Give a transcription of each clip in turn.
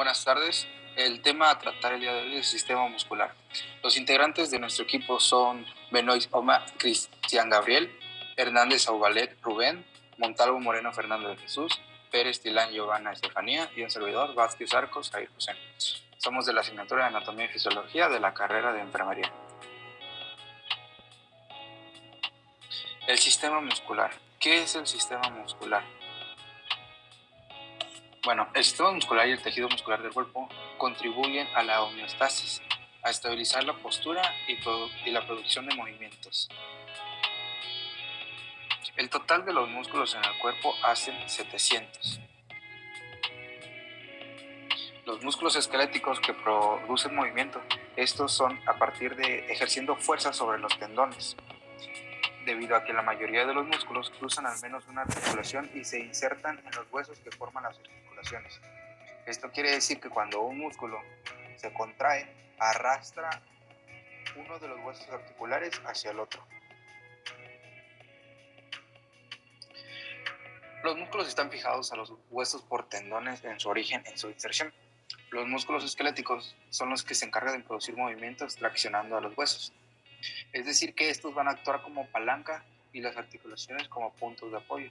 Buenas tardes. El tema a tratar el día de hoy es el sistema muscular. Los integrantes de nuestro equipo son Benoist Oma, Cristian Gabriel, Hernández Aubalet Rubén, Montalvo Moreno Fernando de Jesús, Pérez Tilán Giovanna Estefanía y un servidor Vázquez Arcos Jair José. Somos de la asignatura de Anatomía y Fisiología de la carrera de Enfermería. El sistema muscular. ¿Qué es el sistema muscular? Bueno, el sistema muscular y el tejido muscular del cuerpo contribuyen a la homeostasis, a estabilizar la postura y la producción de movimientos. El total de los músculos en el cuerpo hacen 700. Los músculos esqueléticos que producen movimiento, estos son a partir de ejerciendo fuerza sobre los tendones, debido a que la mayoría de los músculos cruzan al menos una articulación y se insertan en los huesos que forman las articulaciones. Esto quiere decir que cuando un músculo se contrae, arrastra uno de los huesos articulares hacia el otro. Los músculos están fijados a los huesos por tendones en su origen, en su inserción. Los músculos esqueléticos son los que se encargan de producir movimientos traccionando a los huesos. Es decir, que estos van a actuar como palanca y las articulaciones como puntos de apoyo.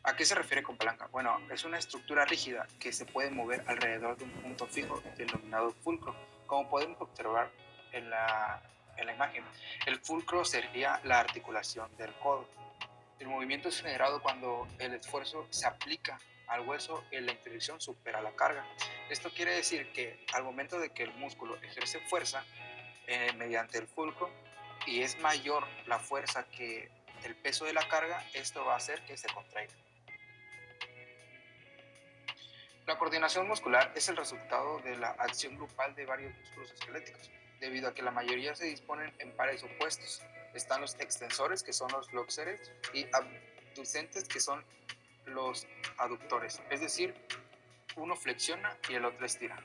¿A qué se refiere con palanca? Bueno, es una estructura rígida que se puede mover alrededor de un punto fijo denominado fulcro, como podemos observar en la imagen. El fulcro sería la articulación del codo. El movimiento es generado cuando el esfuerzo se aplica al hueso y la interacción supera la carga. Esto quiere decir que al momento de que el músculo ejerce fuerza mediante el fulcro y es mayor la fuerza que el peso de la carga, esto va a hacer que se contraiga. La coordinación muscular es el resultado de la acción grupal de varios músculos esqueléticos, debido a que la mayoría se disponen en pares opuestos. Están los extensores, que son los flexores, y abducentes, que son los aductores. Es decir, uno flexiona y el otro estira.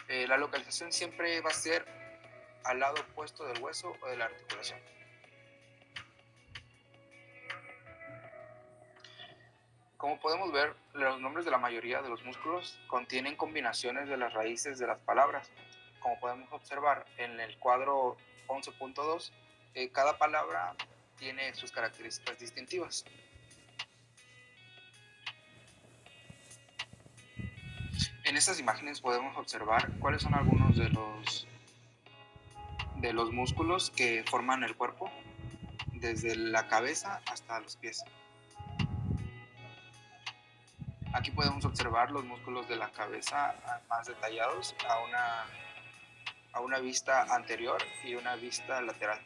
La localización siempre va a ser al lado opuesto del hueso o de la articulación. Como podemos ver, los nombres de la mayoría de los músculos contienen combinaciones de las raíces de las palabras. Como podemos observar en el cuadro 11.2, cada palabra tiene sus características distintivas. En estas imágenes podemos observar cuáles son algunos de los músculos que forman el cuerpo, desde la cabeza hasta los pies. Aquí podemos observar los músculos de la cabeza más detallados a una vista anterior y una vista lateral.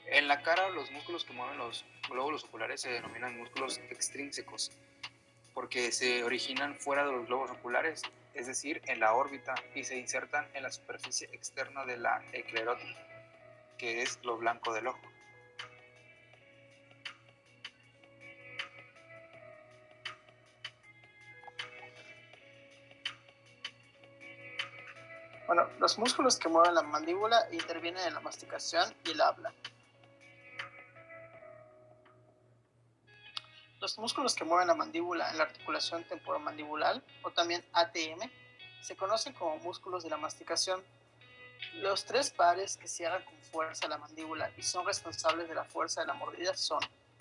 En la cara, los músculos que mueven los glóbulos oculares se denominan músculos extrínsecos, porque se originan fuera de los glóbulos oculares, es decir, en la órbita, y se insertan en la superficie externa de la esclerótica, que es lo blanco del ojo. Bueno, los músculos que mueven la mandíbula intervienen en la masticación y el habla. Los músculos que mueven la mandíbula en la articulación temporomandibular, o también ATM, se conocen como músculos de la masticación. Los tres pares que cierran con fuerza la mandíbula y son responsables de la fuerza de la mordida son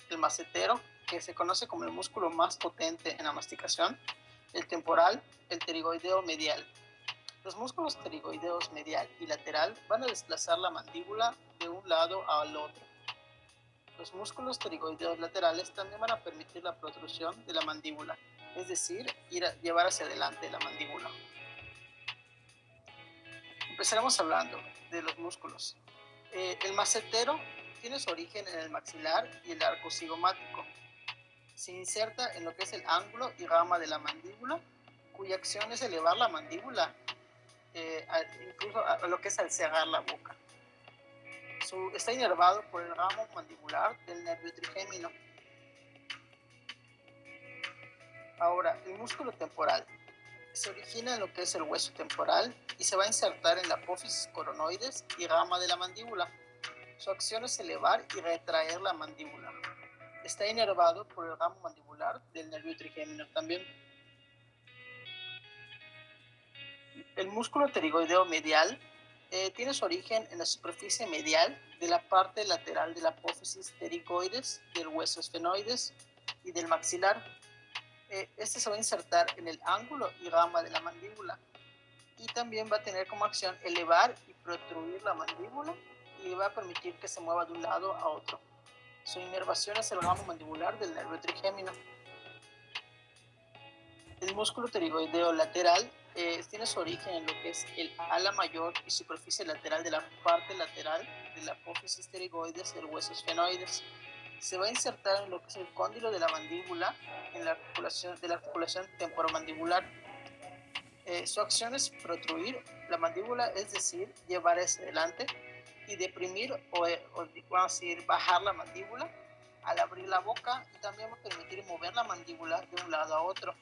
el macetero, que se conoce como el músculo más potente en la masticación, el temporal, el pterigoideo medial. Los músculos pterigoideos medial y lateral van a desplazar la mandíbula de un lado al otro. Los músculos pterigoideos laterales también van a permitir la protrusión de la mandíbula, es decir, llevar hacia adelante la mandíbula. Empezaremos hablando de los músculos. El macetero tiene su origen en el maxilar y el arco cigomático. Se inserta en lo que es el ángulo y rama de la mandíbula, cuya acción es elevar la mandíbula, incluso a lo que es al cerrar la boca. Está inervado por el ramo mandibular del nervio trigémino. Ahora, el músculo temporal se origina en lo que es el hueso temporal y se va a insertar en la apófisis coronoides y rama de la mandíbula. Su acción es elevar y retraer la mandíbula. está inervado por el ramo mandibular del nervio trigémino también. El músculo pterigoideo medial tiene su origen en la superficie medial de la parte lateral de la apófisis pterigoides, del hueso esfenoides y del maxilar. Este se va a insertar en el ángulo y rama de la mandíbula y también va a tener como acción elevar y protruir la mandíbula y va a permitir que se mueva de un lado a otro. Su inervación es el ramo mandibular del nervio trigémino. El músculo pterigoideo lateral tiene su origen en lo que es el ala mayor y superficie lateral de la parte lateral de la apófisis pterigoides del hueso esfenoides. Se va a insertar en lo que es el cóndilo de la mandíbula en la articulación temporomandibular. Su acción es protruir la mandíbula, es decir, llevar hacia adelante y deprimir o vamos a decir, bajar la mandíbula al abrir la boca y también va a permitir mover la mandíbula de un lado a otro.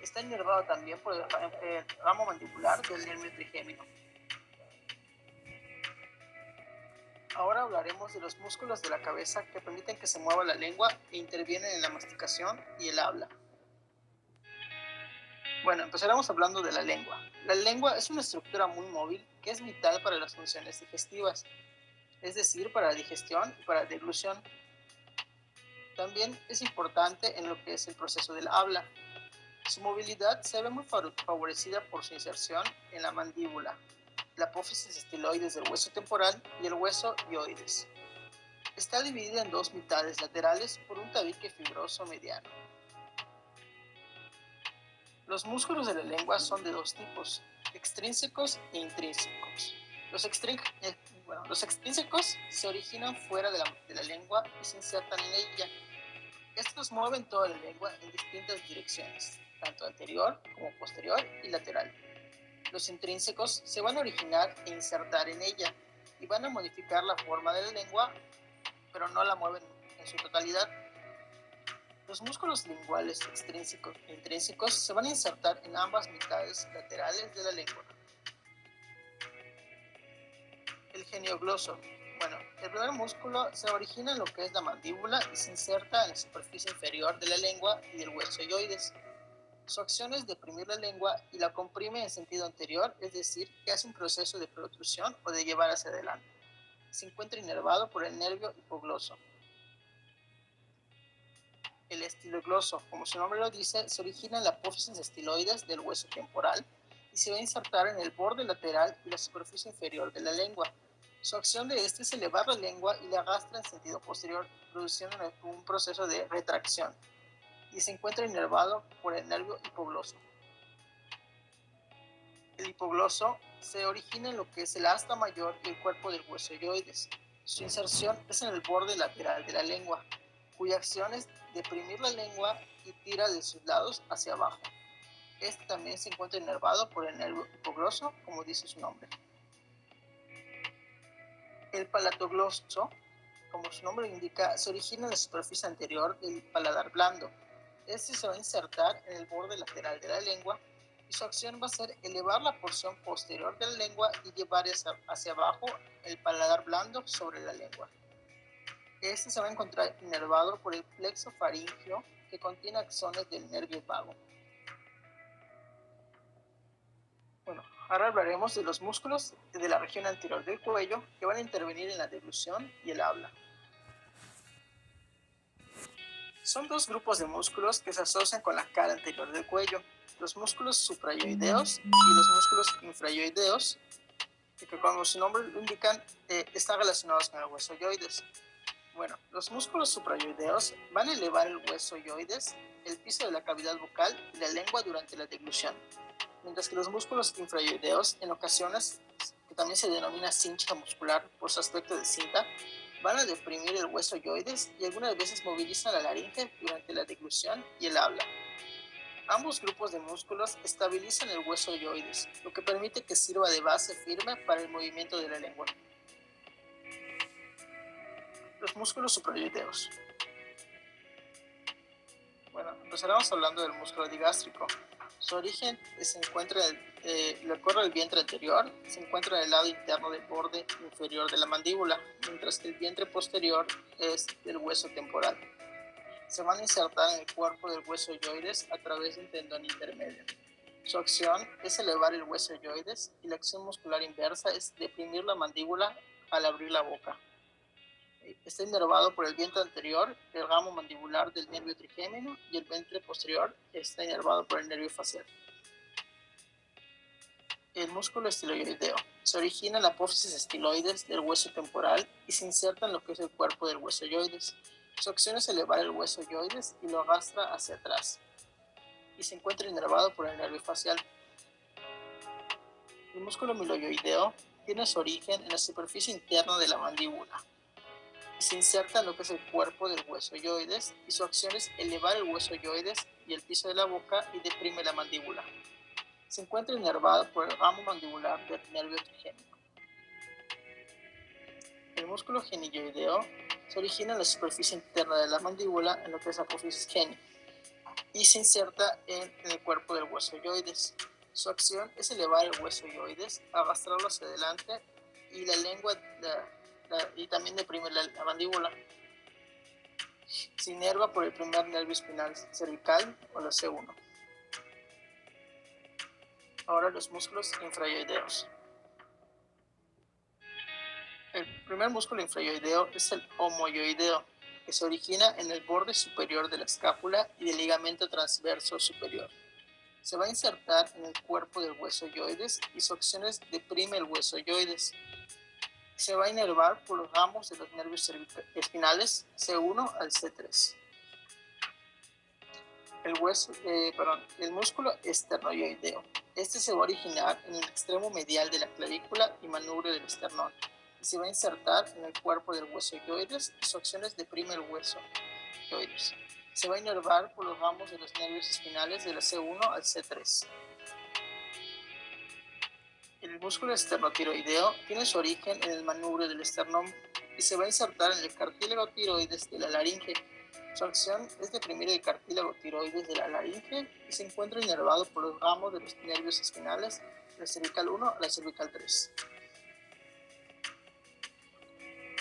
Está inervado también por el ramo mandibular del nervio trigémino. Ahora hablaremos de los músculos de la cabeza que permiten que se mueva la lengua e intervienen en la masticación y el habla. Bueno, empezaremos hablando de la lengua. La lengua es una estructura muy móvil que es vital para las funciones digestivas, es decir, para la digestión y para la deglución. También es importante en lo que es el proceso del habla. Su movilidad se ve muy favorecida por su inserción en la mandíbula, la apófisis estiloides del hueso temporal y el hueso hyoides. Está dividida en dos mitades laterales por un tabique fibroso mediano. Los músculos de la lengua son de dos tipos, extrínsecos e intrínsecos. Los extrínsecos se originan fuera de la lengua y se insertan en ella. Estos mueven toda la lengua en distintas direcciones, tanto anterior como posterior y lateral. Los intrínsecos se van a originar e insertar en ella y van a modificar la forma de la lengua, pero no la mueven en su totalidad. Los músculos linguales extrínsecos e intrínsecos se van a insertar en ambas mitades laterales de la lengua. El geniogloso. Bueno, el primer músculo se origina en lo que es la mandíbula y se inserta en la superficie inferior de la lengua y del hueso hyoides. Su acción es deprimir la lengua y la comprime en sentido anterior, es decir, que hace un proceso de protrusión o de llevar hacia adelante. Se encuentra inervado por el nervio hipogloso. El estilogloso, como su nombre lo dice, se origina en la apófisis estiloides del hueso temporal y se va a insertar en el borde lateral y la superficie inferior de la lengua. Su acción de este es elevar la lengua y la arrastra en sentido posterior, produciendo un proceso de retracción, y se encuentra inervado por el nervio hipogloso. El hipogloso se origina en lo que es el asta mayor y el cuerpo del hueso hyoides. Su inserción es en el borde lateral de la lengua, cuya acción es deprimir la lengua y tira de sus lados hacia abajo. Este también se encuentra inervado por el nervio hipogloso, como dice su nombre. El palatogloso, como su nombre indica, se origina en la superficie anterior del paladar blando. Este se va a insertar en el borde lateral de la lengua y su acción va a ser elevar la porción posterior de la lengua y llevar hacia abajo el paladar blando sobre la lengua. Este se va a encontrar inervado por el plexo faríngeo que contiene axones del nervio vago. Bueno, ahora hablaremos de los músculos de la región anterior del cuello que van a intervenir en la deglución y el habla. Son dos grupos de músculos que se asocian con la cara anterior del cuello, los músculos suprayoideos y los músculos infrayoideos, que como su nombre lo indican, están relacionados con el hueso hyoides. Bueno, los músculos suprayoideos van a elevar el hueso hyoides, el piso de la cavidad bucal y la lengua durante la deglución, mientras que los músculos infrayoideos, en ocasiones, que también se denomina cincha muscular por su aspecto de cinta, van a deprimir el hueso hyoides y algunas veces movilizan la laringe durante la deglución y el habla. Ambos grupos de músculos estabilizan el hueso hyoides, lo que permite que sirva de base firme para el movimiento de la lengua. Los músculos suprayoideos. Bueno, empezaremos hablando del músculo digástrico. Su origen se encuentra recorre el vientre anterior, se encuentra en el lado interno del borde inferior de la mandíbula, mientras que el vientre posterior es del hueso temporal. Se van a insertar en el cuerpo del hueso yoides a través de un tendón intermedio. Su acción es elevar el hueso yoides y la acción muscular inversa es deprimir la mandíbula al abrir la boca. Está inervado por el vientre anterior, el ramo mandibular del nervio trigémino, y el vientre posterior está inervado por el nervio facial. El músculo estiloideo se origina en la apófisis estiloides del hueso temporal y se inserta en lo que es el cuerpo del hueso yoides. Su acción es elevar el hueso yoides y lo arrastra hacia atrás, y se encuentra inervado por el nervio facial. El músculo miloioideo tiene su origen en la superficie interna de la mandíbula y se inserta en lo que es el cuerpo del hueso yoides, y su acción es elevar el hueso yoides y el piso de la boca y deprime la mandíbula. Se encuentra inervado por el ramo mandibular del nervio trigémino. El músculo genioideo se origina en la superficie interna de la mandíbula en lo que es la apófisis genio y se inserta en el cuerpo del hueso yoides. Su acción es elevar el hueso yoides, arrastrarlo hacia adelante y la lengua y también deprime la mandíbula. Se inerva por el primer nervio espinal cervical o la C1. Ahora los músculos infrayoideos. El primer músculo infrayoideo es el homoyoideo, que se origina en el borde superior de la escápula y del ligamento transverso superior. Se va a insertar en el cuerpo del hueso yoides y su acción es deprime el hueso yoides. Se va a inervar por los ramos de los nervios espinales C1 al C3. El músculo esternoyoideo. Este se va a originar en el extremo medial de la clavícula y manubrio del esternón y se va a insertar en el cuerpo del hueso yoides y su acción es deprime el hueso yoides. Se va a inervar por los ramos de los nervios espinales de la C1 al C3. El músculo esternotiroideo tiene su origen en el manubrio del esternón y se va a insertar en el cartílago tiroides de la laringe. Su acción es deprimir el cartílago tiroides de la laringe y se encuentra inervado por los ramos de los nervios espinales de la cervical 1 a la cervical 3.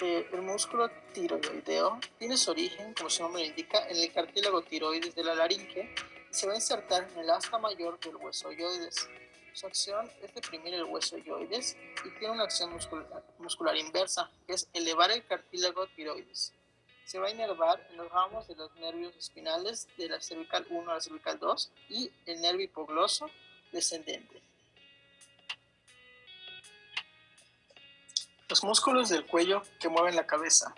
El músculo tiroideo tiene su origen, como su nombre indica, en el cartílago tiroides de la laringe y se va a insertar en el asta mayor del hueso yoides. Su acción es deprimir el hueso yoides y tiene una acción muscular inversa, que es elevar el cartílago tiroides. Se va a inervar en los ramos de los nervios espinales de la cervical 1 a la cervical 2 y el nervio hipogloso descendente. Los músculos del cuello que mueven la cabeza.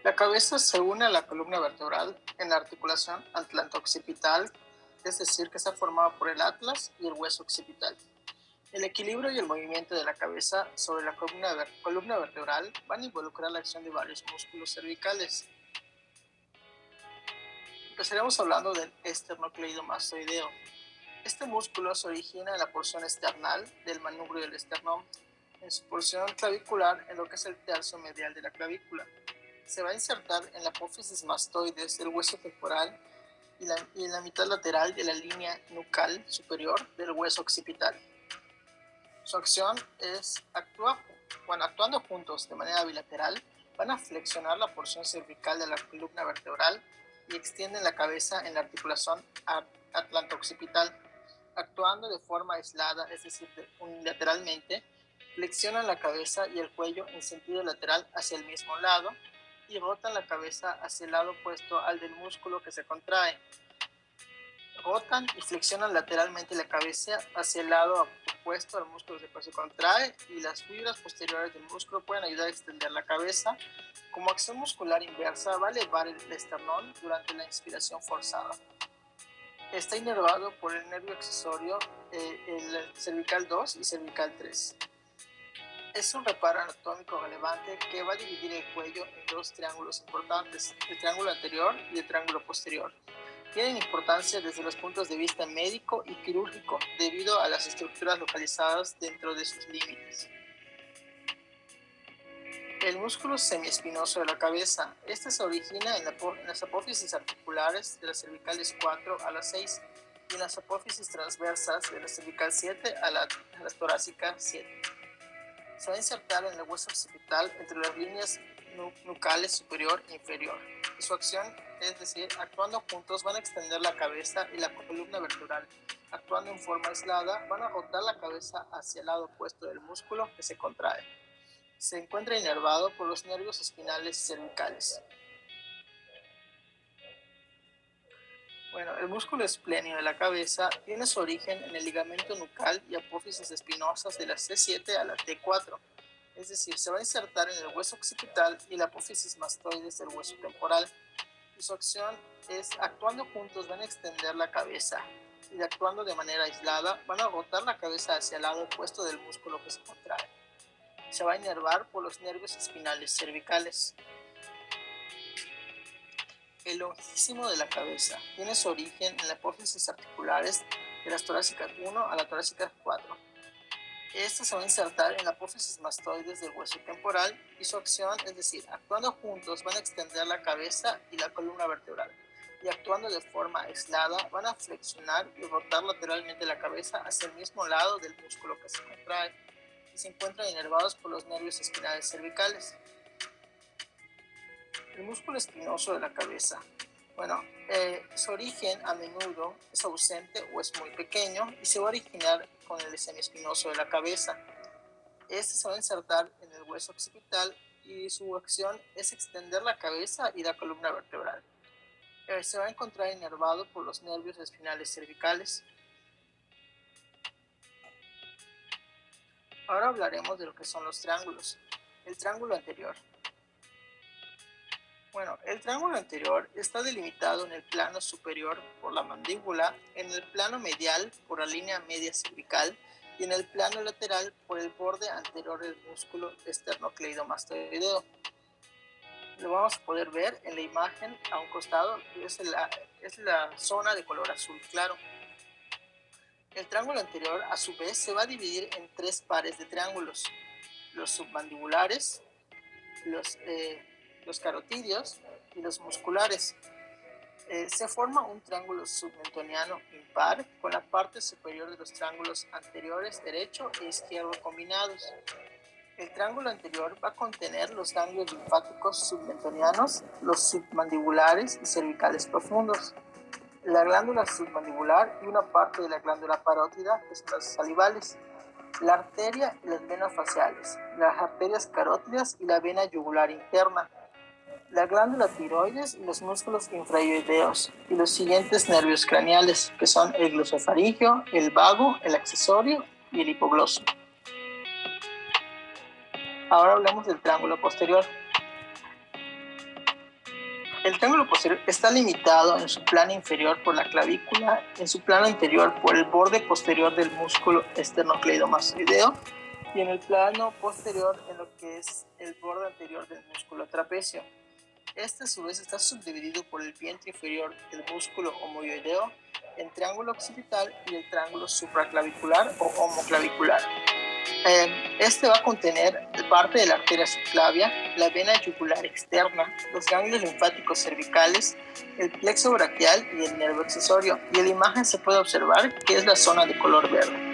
La cabeza se une a la columna vertebral en la articulación atlanto-occipital, es decir, que está formada por el atlas y el hueso occipital. El equilibrio y el movimiento de la cabeza sobre la columna vertebral van a involucrar la acción de varios músculos cervicales. Empezaremos hablando del esternocleidomastoideo. Este músculo se origina en la porción external del manubrio del esternón, en su porción clavicular en lo que es el tercio medial de la clavícula. Se va a insertar en la apófisis mastoides del hueso temporal y en la mitad lateral de la línea nucal superior del hueso occipital. Su acción es actuando juntos de manera bilateral, van a flexionar la porción cervical de la columna vertebral y extienden la cabeza en la articulación atlanto-occipital. Actuando de forma aislada, es decir, unilateralmente, flexionan la cabeza y el cuello en sentido lateral hacia el mismo lado y rotan la cabeza hacia el lado opuesto al del músculo que se contrae. Rotan y flexionan lateralmente la cabeza hacia el lado opuesto al músculo que se contrae, y las fibras posteriores del músculo pueden ayudar a extender la cabeza. Como acción muscular inversa, va a elevar el esternón durante la inspiración forzada. Está inervado por el nervio accesorio, el cervical 2 y cervical 3. Es un reparo anatómico relevante que va a dividir el cuello en dos triángulos importantes, el triángulo anterior y el triángulo posterior. Tienen importancia desde los puntos de vista médico y quirúrgico debido a las estructuras localizadas dentro de sus límites. El músculo semiespinoso de la cabeza. Este se origina en las apófisis articulares de las cervicales 4 a las 6 y en las apófisis transversas de la cervical 7 a la torácica 7. Se va a insertar en el hueso occipital entre las líneas nucales superior e inferior. Y su acción, es decir, actuando juntos, van a extender la cabeza y la columna vertebral. Actuando en forma aislada, van a rotar la cabeza hacia el lado opuesto del músculo que se contrae. Se encuentra inervado por los nervios espinales cervicales. Bueno, el músculo espléneo de la cabeza tiene su origen en el ligamento nucal y apófisis espinosas de la C7 a la T4. Es decir, se va a insertar en el hueso occipital y la apófisis mastoides del hueso temporal. Y su acción es, actuando juntos, van a extender la cabeza y actuando de manera aislada, van a rotar la cabeza hacia el lado opuesto del músculo que se contrae. Se va a inervar por los nervios espinales cervicales. El longicismo de la cabeza tiene su origen en las apófisis articulares de las torácicas 1 a la torácica 4. Esta se va a insertar en la apófisis mastoides del hueso temporal y su acción, es decir, actuando juntos, van a extender la cabeza y la columna vertebral. Y actuando de forma aislada, van a flexionar y rotar lateralmente la cabeza hacia el mismo lado del músculo que se contrae y se encuentran inervados por los nervios espinales cervicales. El músculo espinoso de la cabeza. Bueno, su origen a menudo es ausente o es muy pequeño y se va a originar con el semiespinoso de la cabeza. Este se va a insertar en el hueso occipital y su acción es extender la cabeza y la columna vertebral. Se va a encontrar inervado por los nervios espinales cervicales. Ahora hablaremos de lo que son los triángulos. El triángulo anterior. Bueno, el triángulo anterior está delimitado en el plano superior por la mandíbula, en el plano medial por la línea media cervical y en el plano lateral por el borde anterior del músculo esternocleidomastoideo. Lo vamos a poder ver en la imagen a un costado, es la zona de color azul claro. El triángulo anterior, a su vez, se va a dividir en tres pares de triángulos: los submandibulares, los carotídeos y los musculares. Se forma un triángulo submentoniano impar con la parte superior de los triángulos anteriores derecho e izquierdo combinados. El triángulo anterior va a contener los ganglios linfáticos submentonianos, los submandibulares y cervicales profundos, la glándula submandibular y una parte de la glándula parótida, que son las salivales, la arteria y las venas faciales, las arterias carótidas y la vena yugular interna, la glándula tiroides y los músculos infraoideos y los siguientes nervios craneales, que son el glosofaringeo, el vago, el accesorio y el hipogloso. Ahora hablamos del triángulo posterior. El triángulo posterior está limitado en su plano inferior por la clavícula, en su plano anterior por el borde posterior del músculo esternocleidomastoideo y en el plano posterior en lo que es el borde anterior del músculo trapecio. Este a su vez está subdividido por el vientre inferior del músculo homoioideo en triángulo occipital y el triángulo supraclavicular o homoclavicular. Este va a contener parte de la arteria subclavia, la vena yugular externa, los ganglios linfáticos cervicales, el plexo braquial y el nervio accesorio. Y en la imagen se puede observar que es la zona de color verde.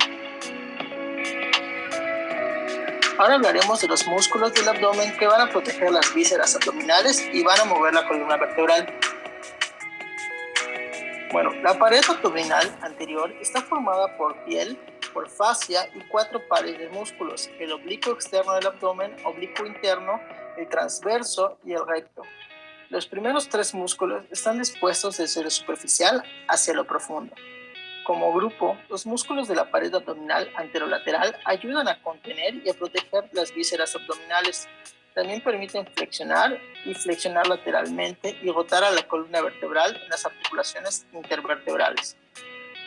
Ahora hablaremos de los músculos del abdomen que van a proteger las vísceras abdominales y van a mover la columna vertebral. Bueno, la pared abdominal anterior está formada por piel, por fascia y 4 pares de músculos: el oblicuo externo del abdomen, oblicuo interno, el transverso y el recto. Los primeros 3 músculos están dispuestos desde lo superficial hacia lo profundo. Como grupo, los músculos de la pared abdominal anterolateral ayudan a contener y a proteger las vísceras abdominales. También permiten flexionar y flexionar lateralmente y rotar a la columna vertebral en las articulaciones intervertebrales.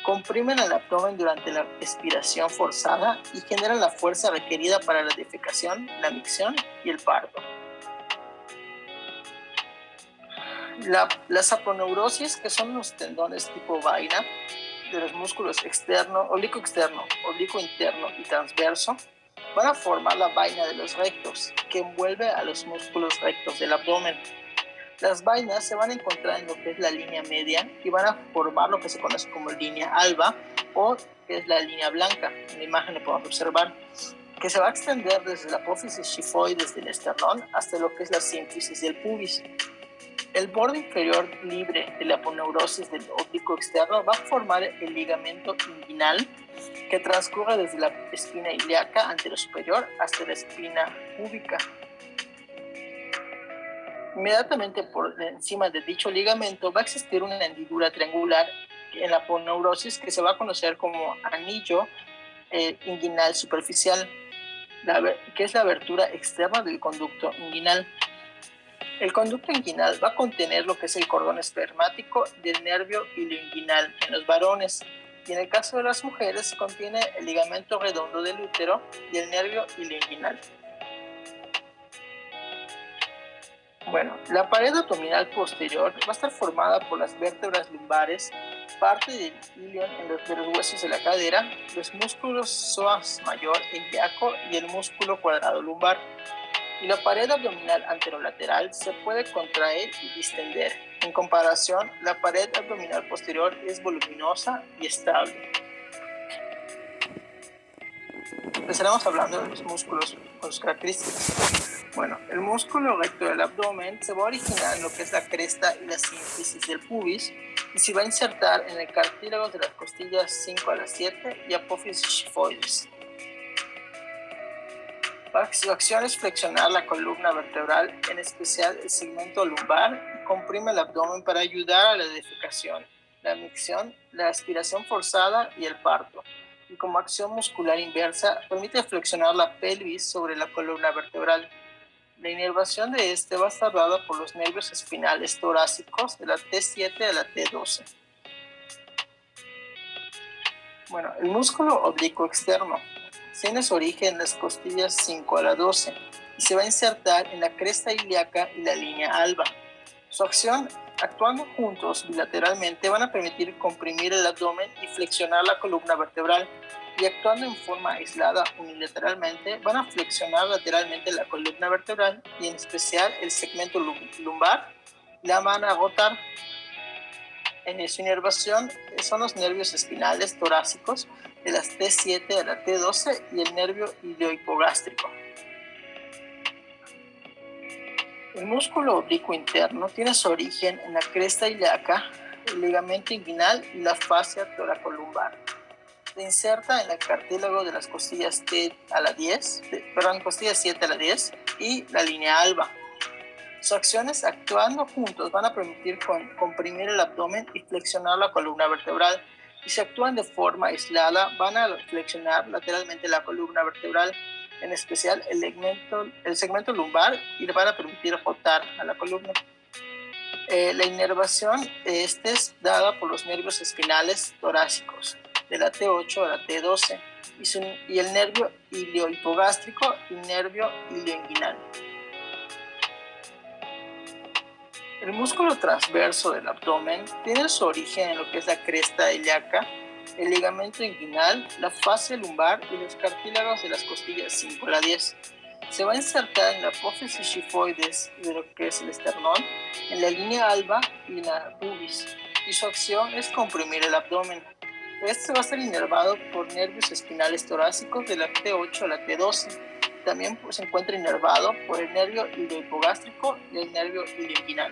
Comprimen el abdomen durante la expiración forzada y generan la fuerza requerida para la defecación, la micción y el parto. Las aponeurosis, que son los tendones tipo vaina de los músculos oblicuo externo, oblicuo interno y transverso, van a formar la vaina de los rectos, que envuelve a los músculos rectos del abdomen. Las vainas se van a encontrar en lo que es la línea media y van a formar lo que se conoce como línea alba o que es la línea blanca. En la imagen lo podemos observar, que se va a extender desde la apófisis xifoides del esternón hasta lo que es la sínfisis del pubis. El borde inferior libre de la aponeurosis del oblicuo externo va a formar el ligamento inguinal que transcurre desde la espina ilíaca anterosuperior hasta la espina púbica. Inmediatamente por encima de dicho ligamento va a existir una hendidura triangular en la aponeurosis que se va a conocer como anillo inguinal superficial, que es la abertura externa del conducto inguinal. El conducto inguinal va a contener lo que es el cordón espermático del nervio ilioinguinal en los varones, y en el caso de las mujeres contiene el ligamento redondo del útero y el nervio ilioinguinal. Bueno, la pared abdominal posterior va a estar formada por las vértebras lumbares, parte del ilion de los huesos de la cadera, los músculos psoas mayor e ilíaco y el músculo cuadrado lumbar. Y la pared abdominal anterolateral se puede contraer y distender. En comparación, la pared abdominal posterior es voluminosa y estable. Empezaremos hablando de los músculos con sus características. Bueno, el músculo recto del abdomen se va a originar en lo que es la cresta y la sínfisis del pubis y se va a insertar en el cartílago de las costillas 5 a las 7 y apófisis xifoides. Su acción es flexionar la columna vertebral, en especial el segmento lumbar, y comprime el abdomen para ayudar a la defecación, la micción, la aspiración forzada y el parto. Y como acción muscular inversa, permite flexionar la pelvis sobre la columna vertebral. La inervación de este va a estar dada por los nervios espinales torácicos de la T7 a la T12. Bueno, el músculo oblicuo externo tiene su origen en las costillas 5 a la 12 y se va a insertar en la cresta ilíaca y la línea alba. Su acción, actuando juntos bilateralmente, van a permitir comprimir el abdomen y flexionar la columna vertebral, y actuando en forma aislada unilateralmente van a flexionar lateralmente la columna vertebral y en especial el segmento lumbar, la van a rotar. En su inervación son los nervios espinales torácicos de las T7 a la T12 y el nervio iliohipogástrico. El músculo oblicuo interno tiene su origen en la cresta ilíaca, el ligamento inguinal y la fascia toracolumbar. Se inserta en el cartílago de las costillas costillas 7 a la 10 y la línea alba. Sus acciones, actuando juntos, van a permitir comprimir el abdomen y flexionar la columna vertebral. Y si actúan de forma aislada, van a flexionar lateralmente la columna vertebral, en especial el segmento lumbar, y le van a permitir rotar a la columna. La inervación es dada por los nervios espinales torácicos, de la T8 a la T12, y el nervio iliohipogástrico y nervio ilioinguinal. El músculo transverso del abdomen tiene su origen en lo que es la cresta ilíaca, el ligamento inguinal, la fascia lumbar y los cartílagos de las costillas 5 a la 10. Se va a insertar en la apófisis xifoides de lo que es el esternón, en la línea alba y en la pubis, y su acción es comprimir el abdomen. Este va a ser inervado por nervios espinales torácicos de la T8 a la T12. También se encuentra inervado por el nervio iliohipogástrico y el nervio ilioinguinal.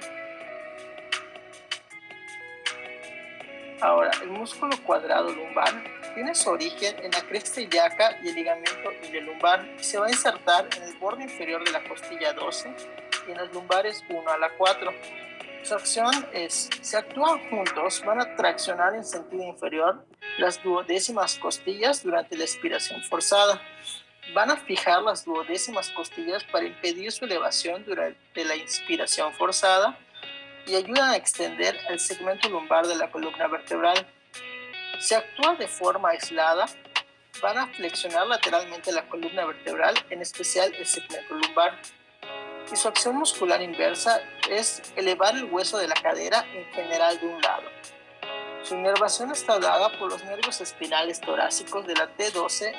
Ahora, el músculo cuadrado lumbar tiene su origen en la cresta ilíaca y el ligamento iliolumbar y se va a insertar en el borde inferior de la costilla 12 y en los lumbares 1 a la 4. Su acción es, si actúan juntos, van a traccionar en sentido inferior las duodécimas costillas durante la expiración forzada. Van a fijar las duodécimas costillas para impedir su elevación durante la inspiración forzada y ayudan a extender el segmento lumbar de la columna vertebral. Si actúa de forma aislada, van a flexionar lateralmente la columna vertebral, en especial el segmento lumbar. Y su acción muscular inversa es elevar el hueso de la cadera en general de un lado. Su inervación está dada por los nervios espinales torácicos de la T12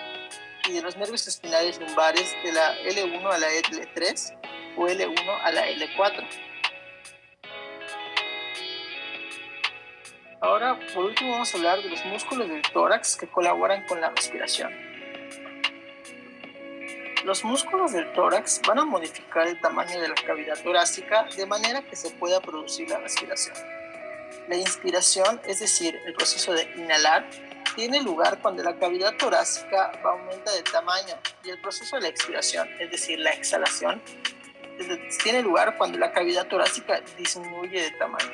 y de los nervios espinales lumbares de la L1 a la L3 o L1 a la L4. Ahora, por último, vamos a hablar de los músculos del tórax que colaboran con la respiración. Los músculos del tórax van a modificar el tamaño de la cavidad torácica de manera que se pueda producir la respiración. La inspiración, es decir, el proceso de inhalar, tiene lugar cuando la cavidad torácica aumenta de tamaño, y el proceso de la expiración, es decir, la exhalación, tiene lugar cuando la cavidad torácica disminuye de tamaño.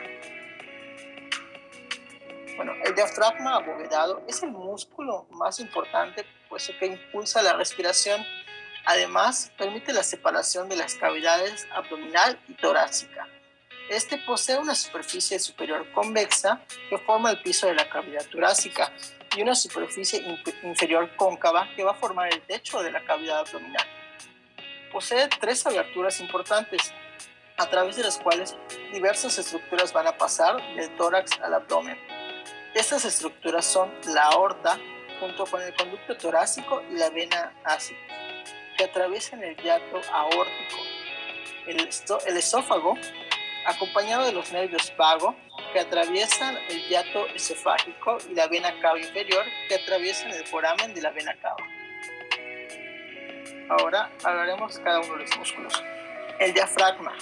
Bueno, el diafragma abovedado es el músculo más importante, puesto que impulsa la respiración. Además, permite la separación de las cavidades abdominal y torácica. Este posee una superficie superior convexa que forma el piso de la cavidad torácica y una superficie inferior cóncava que va a formar el techo de la cavidad abdominal. Posee 3 aberturas importantes, a través de las cuales diversas estructuras van a pasar del tórax al abdomen. Estas estructuras son la aorta, junto con el conducto torácico y la vena ácida, que atraviesan el hiato aórtico, el esófago, acompañado de los nervios vago, que atraviesan el hiato esofágico, y la vena cava inferior, que atraviesan el foramen de la vena cava. Ahora hablaremos cada uno de los músculos. El diafragma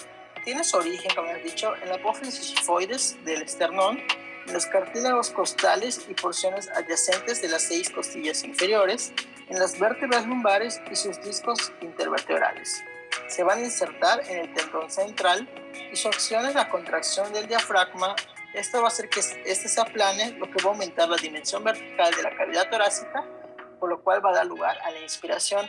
tiene su origen, como hemos dicho, en la apófisis sifoides del esternón, en los cartílagos costales y porciones adyacentes de las 6 costillas inferiores, en las vértebras lumbares y sus discos intervertebrales. Se van a insertar en el tendón central, y su acción es la contracción del diafragma. Esto va a hacer que este se aplane, lo que va a aumentar la dimensión vertical de la cavidad torácica, por lo cual va a dar lugar a la inspiración.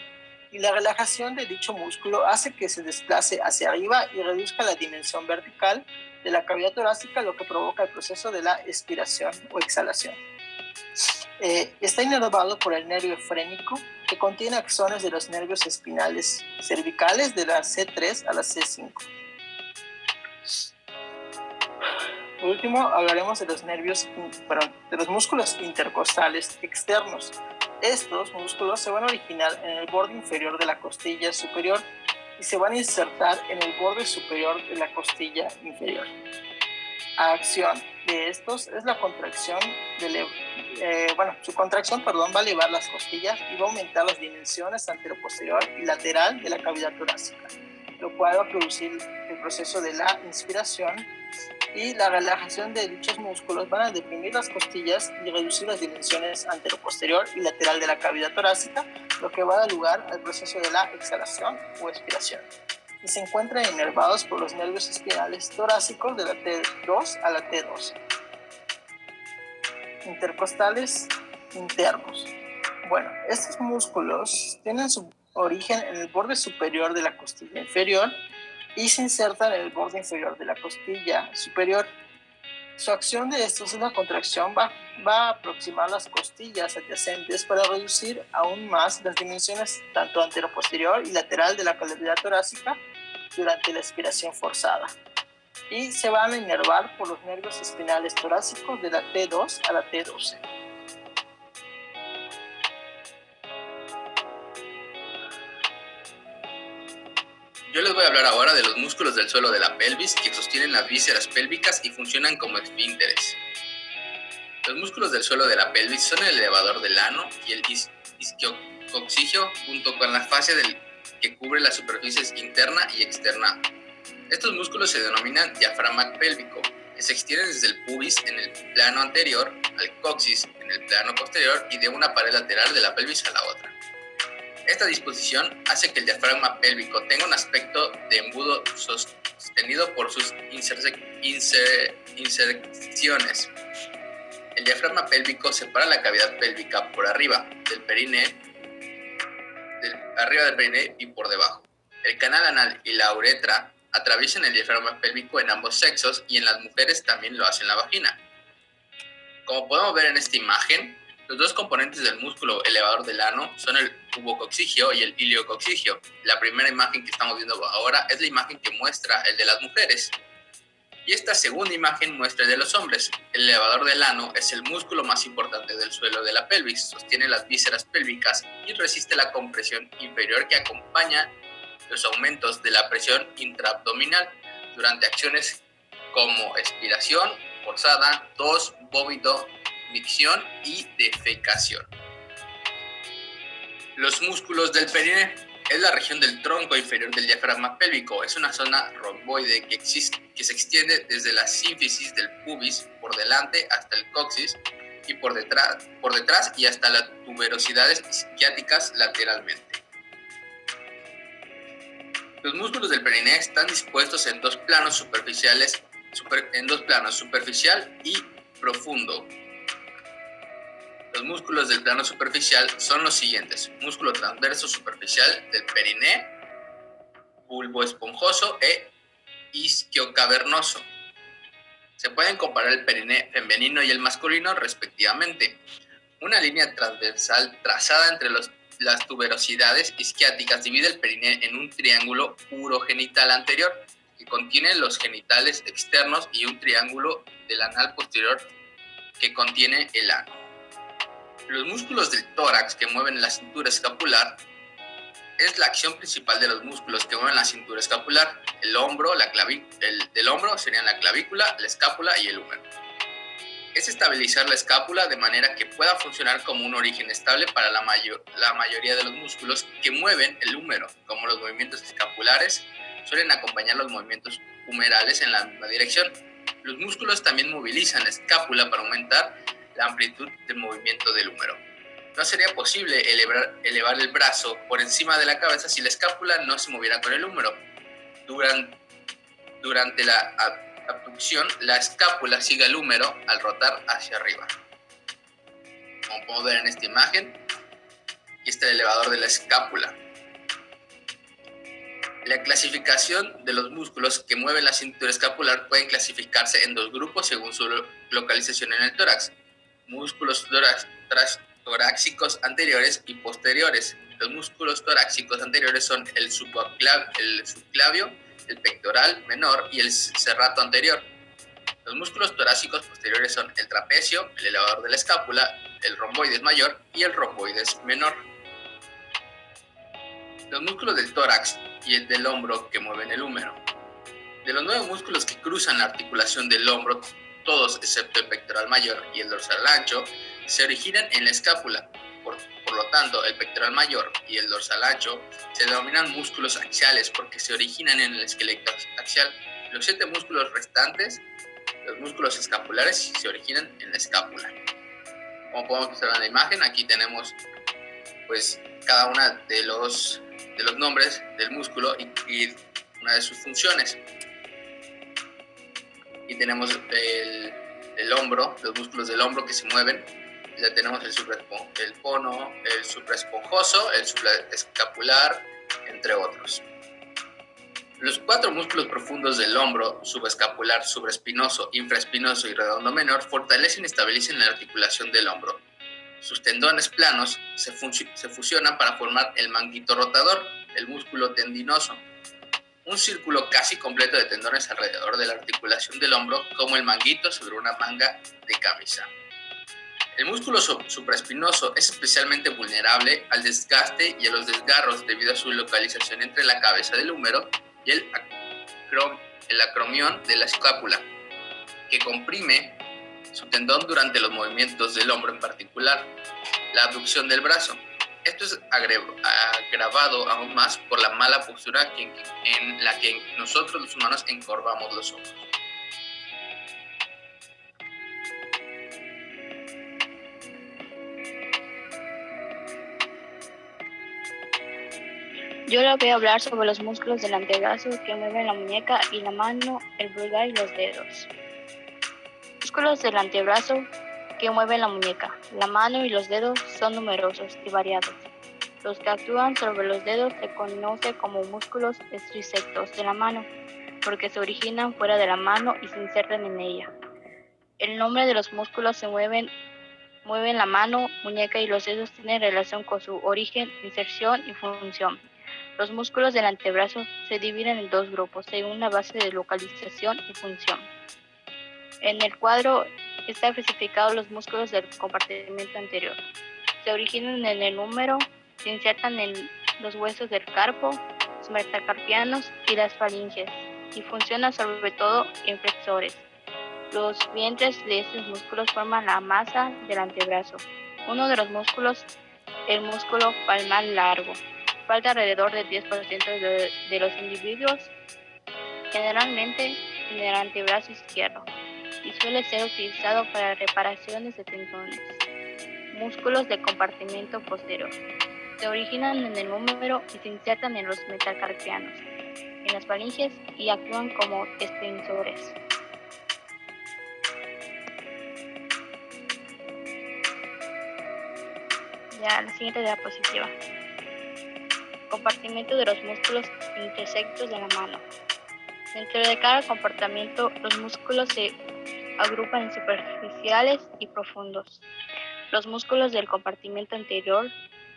Y la relajación de dicho músculo hace que se desplace hacia arriba y reduzca la dimensión vertical de la cavidad torácica, lo que provoca el proceso de la expiración o exhalación. Está inervado por el nervio efrénico, que contiene axones de los nervios espinales cervicales de la C3 a la C5. Por último, hablaremos de los músculos intercostales externos. Estos músculos se van a originar en el borde inferior de la costilla superior y se van a insertar en el borde superior de la costilla inferior. La acción de estos es la contracción su contracción va a elevar las costillas y va a aumentar las dimensiones anteroposterior y lateral de la cavidad torácica, lo cual va a producir el proceso de la inspiración, y la relajación de dichos músculos van a deprimir las costillas y reducir las dimensiones anteroposterior y lateral de la cavidad torácica, lo que va a dar lugar al proceso de la exhalación o expiración. Y se encuentran inervados por los nervios espinales torácicos de la T2 a la T12. Intercostales internos. Bueno, estos músculos tienen su origen en el borde superior de la costilla inferior y se insertan en el borde inferior de la costilla superior. Su acción de estos es la contracción, va a aproximar las costillas adyacentes para reducir aún más las dimensiones tanto anteroposterior y lateral de la cavidad torácica durante la expiración forzada. Y se van a inervar por los nervios espinales torácicos de la T2 a la T12. Yo les voy a hablar ahora de los músculos del suelo de la pelvis que sostienen las vísceras pélvicas y funcionan como esfínteres. Los músculos del suelo de la pelvis son el elevador del ano y el isquiococcigio, junto con la fascia que cubre las superficies interna y externa. Estos músculos se denominan diafragma pélvico, que se extienden desde el pubis en el plano anterior al coxis en el plano posterior y de una pared lateral de la pelvis a la otra. Esta disposición hace que el diafragma pélvico tenga un aspecto de embudo sostenido por sus inserciones. El diafragma pélvico separa la cavidad pélvica por arriba del perineo y por debajo. El canal anal y la uretra atraviesan el diafragma pélvico en ambos sexos, y en las mujeres también lo hace en la vagina. Como podemos ver en esta imagen, los dos componentes del músculo elevador del ano son el ubococcigio y el iliococcigio. La primera imagen que estamos viendo ahora es la imagen que muestra el de las mujeres, y esta segunda imagen muestra el de los hombres. El elevador del ano es el músculo más importante del suelo de la pelvis, sostiene las vísceras pélvicas y resiste la compresión inferior que acompaña los aumentos de la presión intraabdominal durante acciones como expiración forzada, tos, vómito, micción y defecación. Los músculos del perineo. es la región del tronco inferior del diafragma pélvico. Es una zona romboide que se extiende desde la sínfisis del pubis por delante hasta el coxis y por detrás y hasta las tuberosidades isquiáticas lateralmente. Los músculos del perineo están dispuestos en dos planos superficiales, superficial y profundo. Los músculos del plano superficial son los siguientes: músculo transverso superficial del perineo, bulbo esponjoso e isquiocavernoso. Se pueden comparar el perineo femenino y el masculino respectivamente. Una línea transversal trazada entre las tuberosidades isquiáticas divide el perineo en un triángulo urogenital anterior que contiene los genitales externos y un triángulo del anal posterior que contiene el ano. Los músculos del tórax que mueven la cintura escapular es la acción principal de los músculos que mueven la cintura escapular. El hombro, del hombro serían la clavícula, la escápula y el húmero. Es estabilizar la escápula de manera que pueda funcionar como un origen estable para la mayoría de los músculos que mueven el húmero, como los movimientos escapulares suelen acompañar los movimientos humerales en la misma dirección. Los músculos también movilizan la escápula para aumentar la amplitud del movimiento del húmero. No sería posible elevar el brazo por encima de la cabeza si la escápula no se moviera con el húmero. Durante la abducción, la escápula sigue al húmero al rotar hacia arriba. Como podemos ver en esta imagen, aquí está el elevador de la escápula. La clasificación de los músculos que mueven la cintura escapular pueden clasificarse en dos grupos según su localización en el tórax: músculos torácicos anteriores y posteriores. Los músculos torácicos anteriores son el subclavio, el pectoral menor y el serrato anterior. Los músculos torácicos posteriores son el trapecio, el elevador de la escápula, el romboides mayor y el romboides menor. Los músculos del tórax y el del hombro que mueven el húmero. De los 9 músculos que cruzan la articulación del hombro, todos excepto el pectoral mayor y el dorsal ancho se originan en la escápula. Por lo tanto, el pectoral mayor y el dorsal ancho se denominan músculos axiales porque se originan en el esqueleto axial. Los 7 músculos restantes, los músculos escapulares, se originan en la escápula. Como podemos observar en la imagen, aquí tenemos pues cada una de los nombres del músculo y una de sus funciones. Y tenemos el hombro, los músculos del hombro que se mueven. Ya tenemos el pono, el supraesponjoso, el supraescapular, entre otros. Los 4 músculos profundos del hombro, subescapular, supraespinoso, infraespinoso y redondo menor, fortalecen y estabilizan la articulación del hombro. Sus tendones planos se fusionan para formar el manguito rotador, el músculo tendinoso. Un círculo casi completo de tendones alrededor de la articulación del hombro, como el manguito sobre una manga de camisa. El músculo supraespinoso es especialmente vulnerable al desgaste y a los desgarros debido a su localización entre la cabeza del húmero y el acromión de la escápula, que comprime su tendón durante los movimientos del hombro, en particular la abducción del brazo. Esto es agravado aún más por la mala postura en la que nosotros los humanos encorvamos los hombros. Yo les voy a hablar sobre los músculos del antebrazo que mueven la muñeca y la mano, el pulgar y los dedos. Músculos del antebrazo que mueven la muñeca, la mano y los dedos son numerosos y variados. Los que actúan sobre los dedos se conocen como músculos estrisectos de la mano, porque se originan fuera de la mano y se insertan en ella. El nombre de los músculos que mueven la mano, muñeca y los dedos tiene relación con su origen, inserción y función. Los músculos del antebrazo se dividen en 2 grupos según la base de localización y función. En el cuadro están especificados los músculos del compartimento anterior. Se originan en el húmero, se insertan en los huesos del carpo, los metacarpianos y las faringes, y funcionan sobre todo en flexores. Los vientres de estos músculos forman la masa del antebrazo. Uno de los músculos, el músculo palmar largo. espalda alrededor del 10% de los individuos, generalmente en el antebrazo izquierdo, y suele ser utilizado para reparaciones de tendones. Músculos del compartimento posterior. Se originan en el húmero y se insertan en los metacarpianos, en las faringes, y actúan como extensores. Ya, la siguiente diapositiva. Compartimento de los músculos intersectos de la mano. Dentro de cada compartimento, los músculos se agrupan en superficiales y profundos. Los músculos del compartimento anterior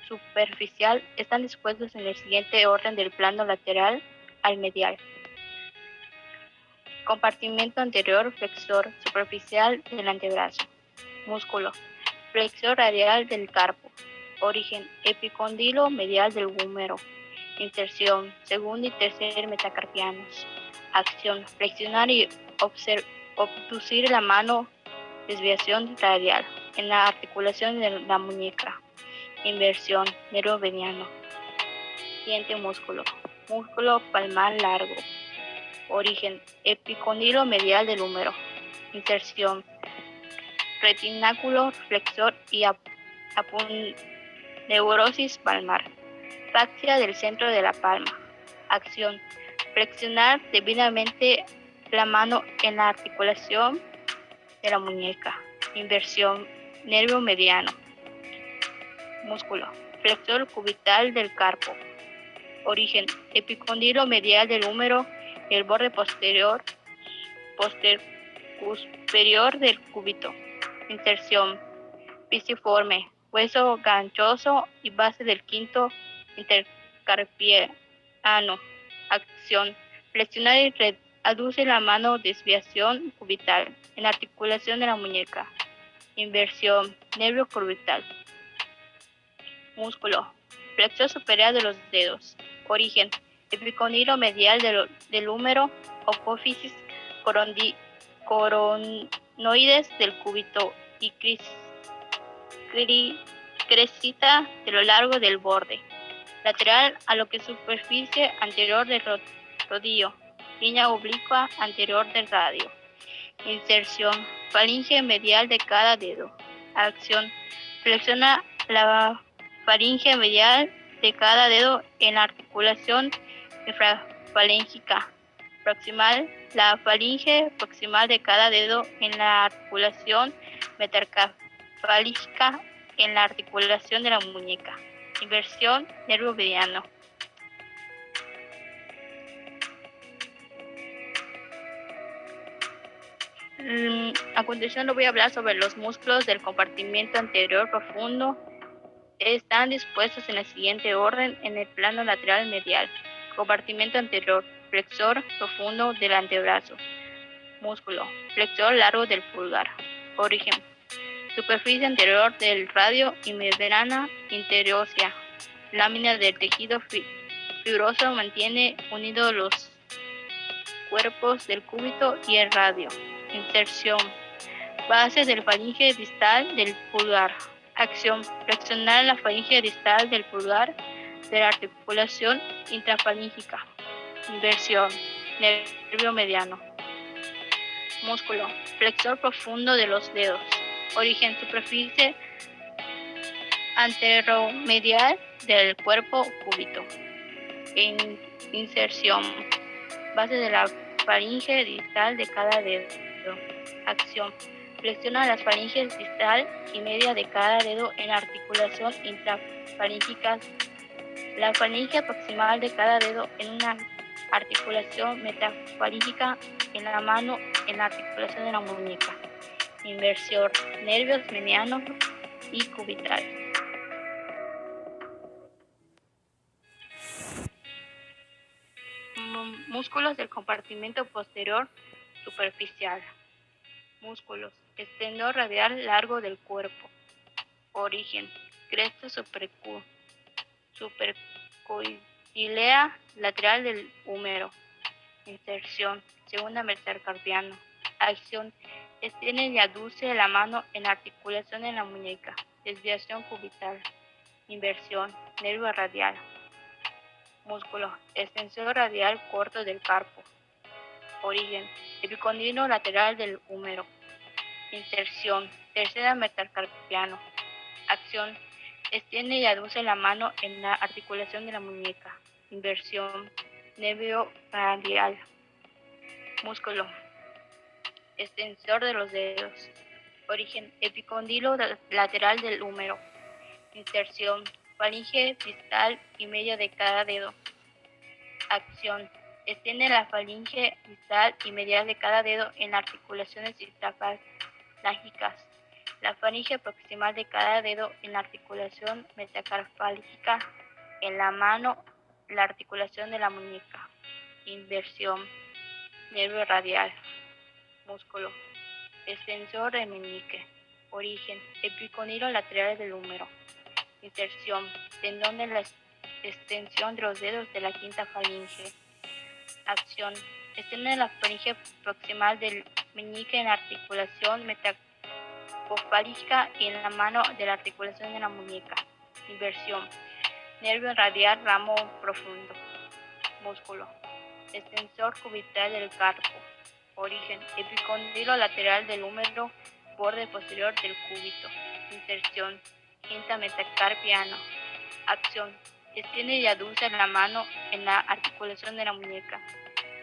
superficial están dispuestos en el siguiente orden del plano lateral al medial. Compartimento anterior flexor superficial del antebrazo. Músculo flexor radial del carpo. Origen epicondilo medial del húmero. Inserción segundo y tercer metacarpianos. Acción flexionar y obtucir la mano. Desviación radial en la articulación de la muñeca. Inversión nervio mediano. Siguiente músculo. Músculo palmar largo. Origen epicondilo medial del húmero. Inserción retináculo flexor y aponeurosis palmar. Fascia del centro de la palma. Acción flexionar debidamente la mano en la articulación de la muñeca. Inversión nervio mediano. Músculo flexor cubital del carpo. Origen epicondilo medial del húmero y el borde posterior superior del cúbito. Inserción pisiforme, hueso ganchoso y base del quinto intercarpiano. Acción flexionar y reduce la mano. Desviación cubital en la articulación de la muñeca. Inversión nervio cubital. Músculo flexor superior de los dedos. Origen epicondilo medial del húmero, apófisis coronoides del cúbito y crecita de lo largo del borde lateral a lo que superficie anterior del rodillo, línea oblicua anterior del radio. Inserción faringe medial de cada dedo. Acción flexiona la faringe medial de cada dedo en la articulación infrafalángica proximal, la faringe proximal de cada dedo en la articulación metacarpálgica en la articulación de la muñeca. Inversión nervio mediano. A continuación le voy a hablar sobre los músculos del compartimento anterior profundo. Están dispuestos en el siguiente orden en el plano lateral medial. Compartimento anterior, flexor profundo del antebrazo. Músculo, flexor largo del pulgar. Origen, superficie anterior del radio y membrana interósea. Lámina del tejido fibroso mantiene unidos los cuerpos del cúbito y el radio. Inserción, base del faringe distal del pulgar. Acción, flexionar la faringe distal del pulgar de la articulación intrafalíngica. Inversión, nervio mediano. Músculo, flexor profundo de los dedos. Origen, superficie anteromedial del cuerpo cúbito. Inserción, base de la faringe distal de cada dedo. Acción, flexiona las faringes distal y media de cada dedo en la articulación intrafalíngica. La faringe proximal de cada dedo en una articulación metafalíngica en la mano en la articulación de la muñeca. Inversión, nervios medianos y cubital. Músculos del compartimento posterior superficial. Músculos, extensor radial largo del cuerpo. Origen, cresta supercoidilea lateral del húmero. Inserción, segunda metacarpiano. Acción, extiende y aduce la mano en la articulación de la muñeca. Desviación cubital. Inversión, nervio radial. Músculo. Extensor radial corto del carpo. Origen. Epicondilo lateral del húmero. Inserción. Tercera metacarpiano. Acción. Extiende y aduce la mano en la articulación de la muñeca. Inversión. Nervio radial. Músculo. Extensor de los dedos. Origen. Epicondilo lateral del húmero. Inserción. Falinge distal y media de cada dedo. Acción. Extiende la falinge distal y medial de cada dedo en las articulaciones metacarpálicas. La faringe proximal de cada dedo en la articulación metacarpálica. En la mano, la articulación de la muñeca. Inversión. Nervio radial. Músculo. Extensor del meñique. Origen. Epicondilo lateral del húmero. Inserción. Tendón de la extensión de los dedos de la quinta falinge. Acción. Extiende la faringe proximal del meñique en la articulación metacarpálica y en la mano de la articulación de la muñeca. Inversión. Nervio radial ramo profundo. Músculo. Extensor cubital del carpo. Origen. Epicondilo lateral del húmero, borde posterior del cúbito. Inserción. Quinta metacarpiano. Acción. Extiende y aduce la mano en la articulación de la muñeca.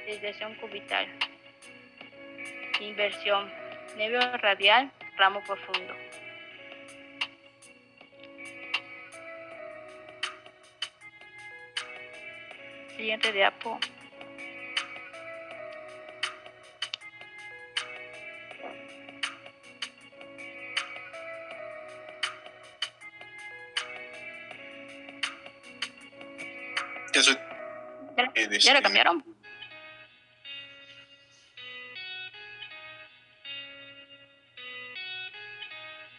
Desviación cubital. Inversión. Nervio radial, ramo profundo. Siguiente diapo. ¿Ya lo cambiaron?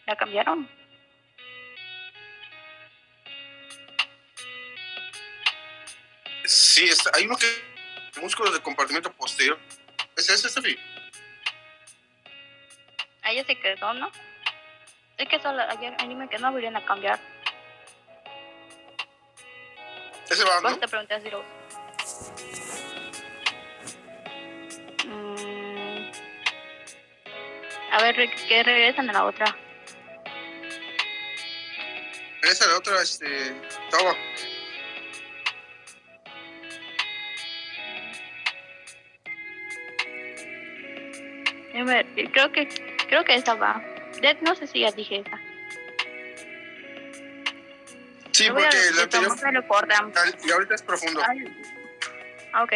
¿La cambiaron? Sí, hay uno que músculos del compartimento posterior. ¿Es ese, Steffi? Ahí ya se quedó, ¿no? Es que solo ayer me quedó, no volvieron a cambiar. Ese va, ¿no? Pues te pregunté a Zero. A ver, ¿qué regresan a la otra? Esa es la otra, Tawa. Creo que esa va. No sé si ya dije esa. Sí, porque la anterior lo cortan. y ahorita es profundo. Ok.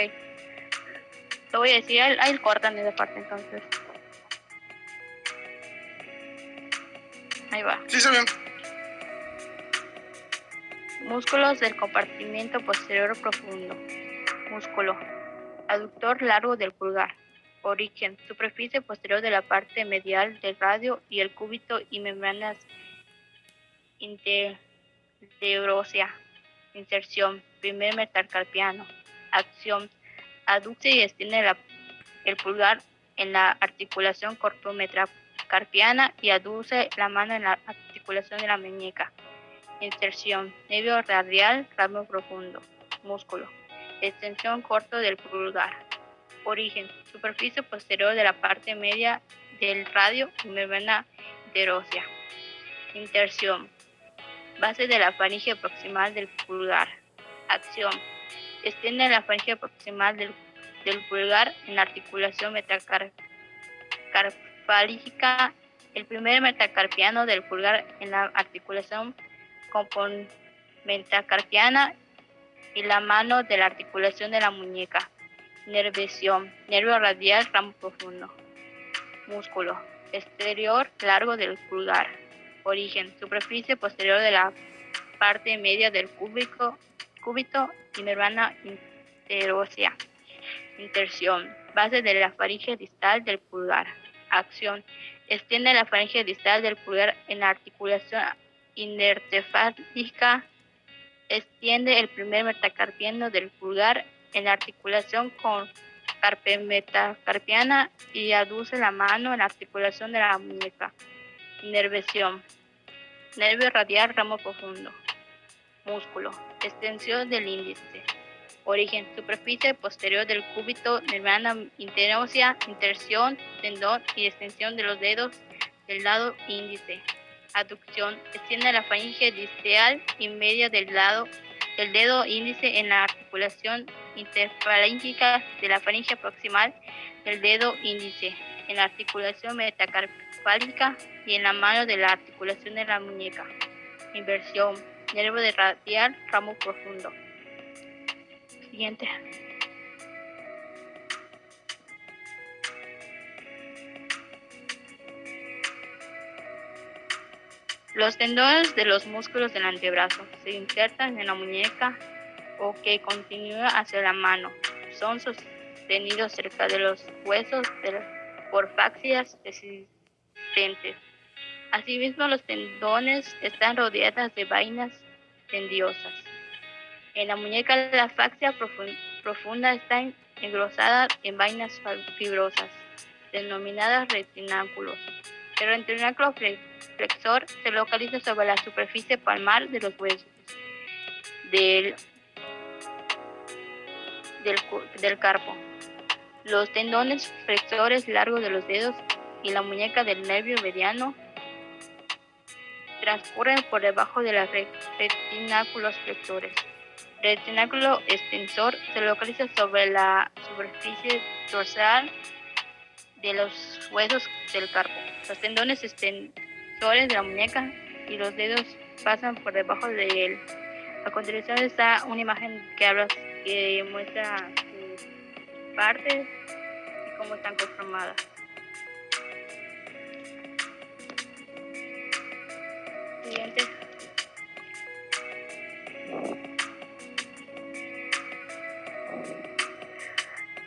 Lo voy a decir, ahí cortan esa parte entonces. Ahí va. Sí, está bien. Músculos del compartimento posterior profundo. Músculo. Aductor largo del pulgar. Origen. Superficie posterior de la parte medial del radio y el cúbito y membranas interósea. Inserción. Primer metacarpiano. Acción. Aduce y extiende el pulgar en la articulación cortometacarpiana y aduce la mano en la articulación de la muñeca. Inserción. Nervio radial, ramo profundo. Músculo. Extensión corto del pulgar. Origen. Superficie posterior de la parte media del radio y membrana interósea. Inserción. Base de la faringe proximal del pulgar. Acción. Extiende la faringe proximal del pulgar en la articulación metacarpálica. El primer metacarpiano del pulgar en la articulación metacarpiana y la mano de la articulación de la muñeca. Nervación. Nervio radial, ramo profundo. Músculo. Exterior largo del pulgar. Origen. Superficie posterior de la parte media del cúbito y membrana interósea. Inserción. Base de la faringe distal del pulgar. Acción. Extiende la faringe distal del pulgar en la articulación intercefálica. Extiende el primer metacarpiano del pulgar en la articulación metacarpiana y aduce la mano en la articulación de la muñeca. Inervación. Nervio radial, ramo profundo. Músculo. Extensión del índice. Origen: superficie posterior del cúbito, membrana interósea, inserción, tendón y extensión de los dedos del lado índice. Aducción: extiende la faringe distal y media del dedo índice en la articulación interfaríngica de la faringe proximal del dedo índice, en la articulación metacarpálica y en la mano de la articulación de la muñeca. Inversión: nervio de radial, ramo profundo. Siguiente. Los tendones de los músculos del antebrazo se insertan en la muñeca o que continúa hacia la mano. Son sostenidos cerca de los huesos por fascias resistentes. Asimismo, los tendones están rodeadas de vainas tendinosas. En la muñeca, la fascia profunda está engrosada en vainas fibrosas, denominadas retináculos. El retináculo flexor se localiza sobre la superficie palmar de los huesos del carpo. Los tendones flexores largos de los dedos y la muñeca del nervio mediano transcurren por debajo de los retináculos flexores. El retináculo extensor se localiza sobre la superficie dorsal de los huesos del carpo. Los tendones extensores de la muñeca y los dedos pasan por debajo de él. A continuación está una imagen que muestra sus partes y cómo están conformadas. Siguiente.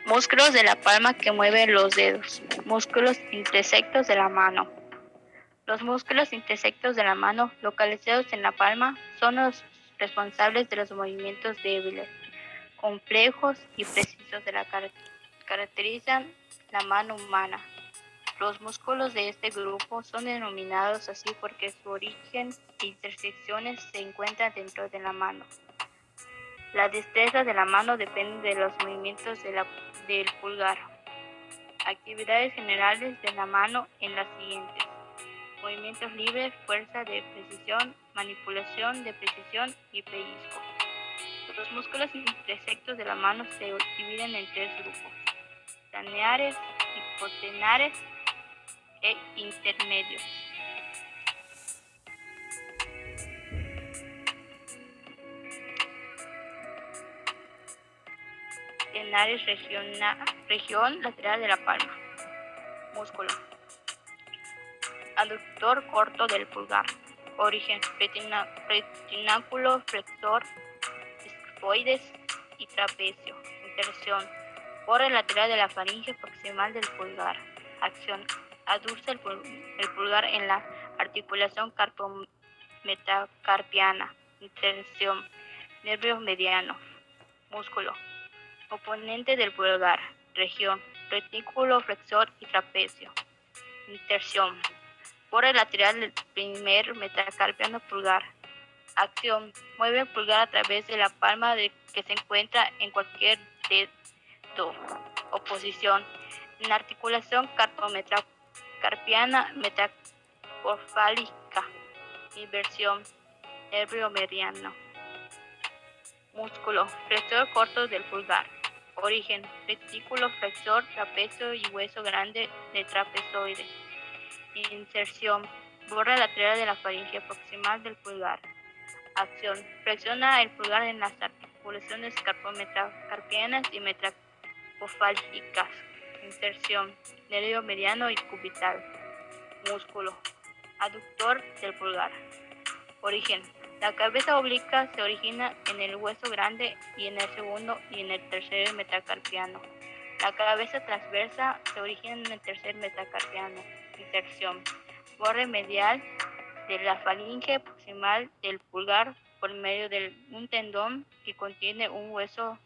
Músculos de la palma que mueven los dedos. Músculos intersectos de la mano. Los músculos intersectos de la mano, localizados en la palma, son los responsables de los movimientos débiles, complejos y precisos de la caracterizan la mano humana. Los músculos de este grupo son denominados así porque su origen e intersecciones se encuentran dentro de la mano. La destreza de la mano depende de los movimientos del pulgar. Actividades generales de la mano en las siguientes: movimientos libres, fuerza de precisión, manipulación de precisión y pellizco. Los músculos intersectos de la mano se dividen en tres grupos: planeares, hipotenares e intermedios. Planeares, región lateral de la palma. Músculo: aductor corto del pulgar. Origen: retináculo flexor, esquifoides y trapecio. Inserción: borde lateral de la faringe proximal del pulgar. Acción: aduce el pulgar en la articulación carpo-metacarpiana. Inserción: nervio mediano. Músculo: oponente del pulgar. Región: retículo flexor y trapecio. Inserción: borde lateral del primer metacarpiano pulgar. Acción: mueve el pulgar a través de la palma que se encuentra en cualquier dedo. Oposición: en la articulación carpo-metacarpiana metacefálica. Inversión: nervio mediano. Músculo: flexor corto del pulgar. Origen: retículo flexor, trapecio y hueso grande de trapezoide. Inserción: borde lateral de la faringe proximal del pulgar. Acción: flexiona el pulgar en las articulaciones carpo-metacarpianas y metacefálicas. Inserción: nervio mediano y cubital. Músculo: aductor del pulgar. Origen: la cabeza obliqua se origina en el hueso grande y en el segundo y en el tercer metacarpiano. La cabeza transversa se origina en el tercer metacarpiano. Inserción: borde medial de la faringe proximal del pulgar por medio de un tendón que contiene un hueso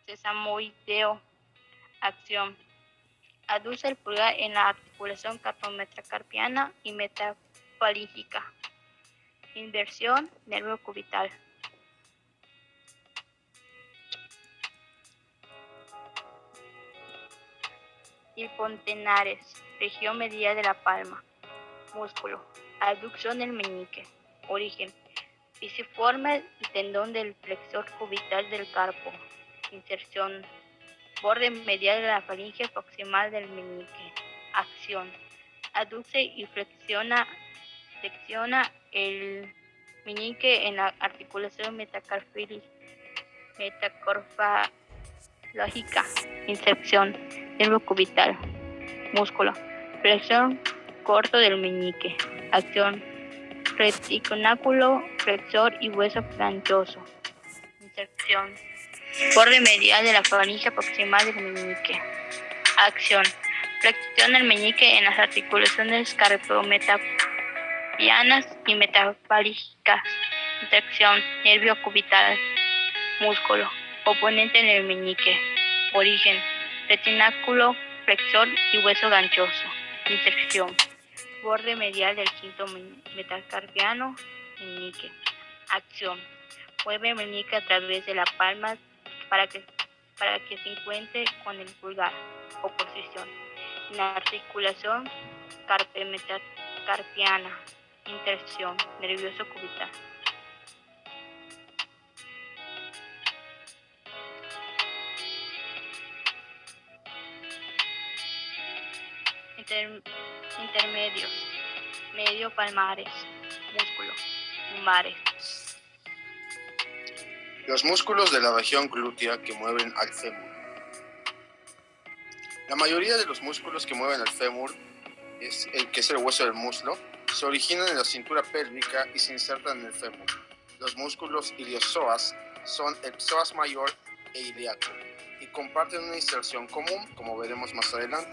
sesamoideo. Acción: aduce el pulgar en la articulación carpo-metacarpiana y metafalíngica. Inversión: nervio cubital. Hipotenares, región medial de la palma. Músculo. Abducción del meñique. Origen. Pisiforme y tendón del flexor cubital del carpo. Inserción. Borde medial de la faringe proximal del meñique. Acción. Aduce y flexiona el meñique en la articulación metacarpológica. Inserción. Nervio cubital. Músculo. Flexión corto del meñique. Acción. Reticuláculo flexor y hueso ganchoso. Inserción. Borde medial de la faringe proximal del meñique. Acción. Flexión del meñique en las articulaciones carpometacarpianas y metafáricas. Inserción. Nervio cubital. Músculo. Oponente en el meñique. Origen. Reticuláculo flexor y hueso ganchoso. Inserción. Borde medial del quinto metacarpiano meñique. Acción. Mueve el meñique a través de la palma para que se encuentre con el pulgar. Oposición. En la articulación carpometacarpiana. Inserción. Nervioso cubital. Intermedios. Medio palmares. Músculo. Lumbares. Los músculos de la región glútea que mueven al fémur. La mayoría de los músculos que mueven al fémur, que es el hueso del muslo, se originan en la cintura pélvica y se insertan en el fémur. Los músculos iliosoas son el psoas mayor e ilíaco y comparten una inserción común, como veremos más adelante.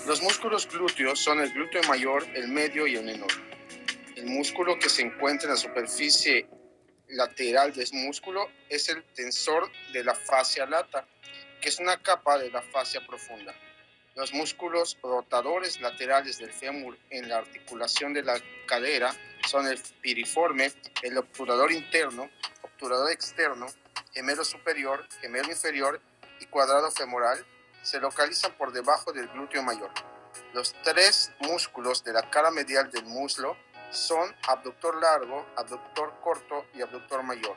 Los músculos glúteos son el glúteo mayor, el medio y el menor. El músculo que se encuentra en la superficie lateral del músculo es el tensor de la fascia lata, que es una capa de la fascia profunda. Los músculos rotadores laterales del fémur en la articulación de la cadera son el piriforme, el obturador interno, obturador externo, gemelo superior, gemelo inferior y cuadrado femoral. Se localizan por debajo del glúteo mayor. Los tres músculos de la cara medial del muslo son abductor largo, abductor corto y abductor mayor.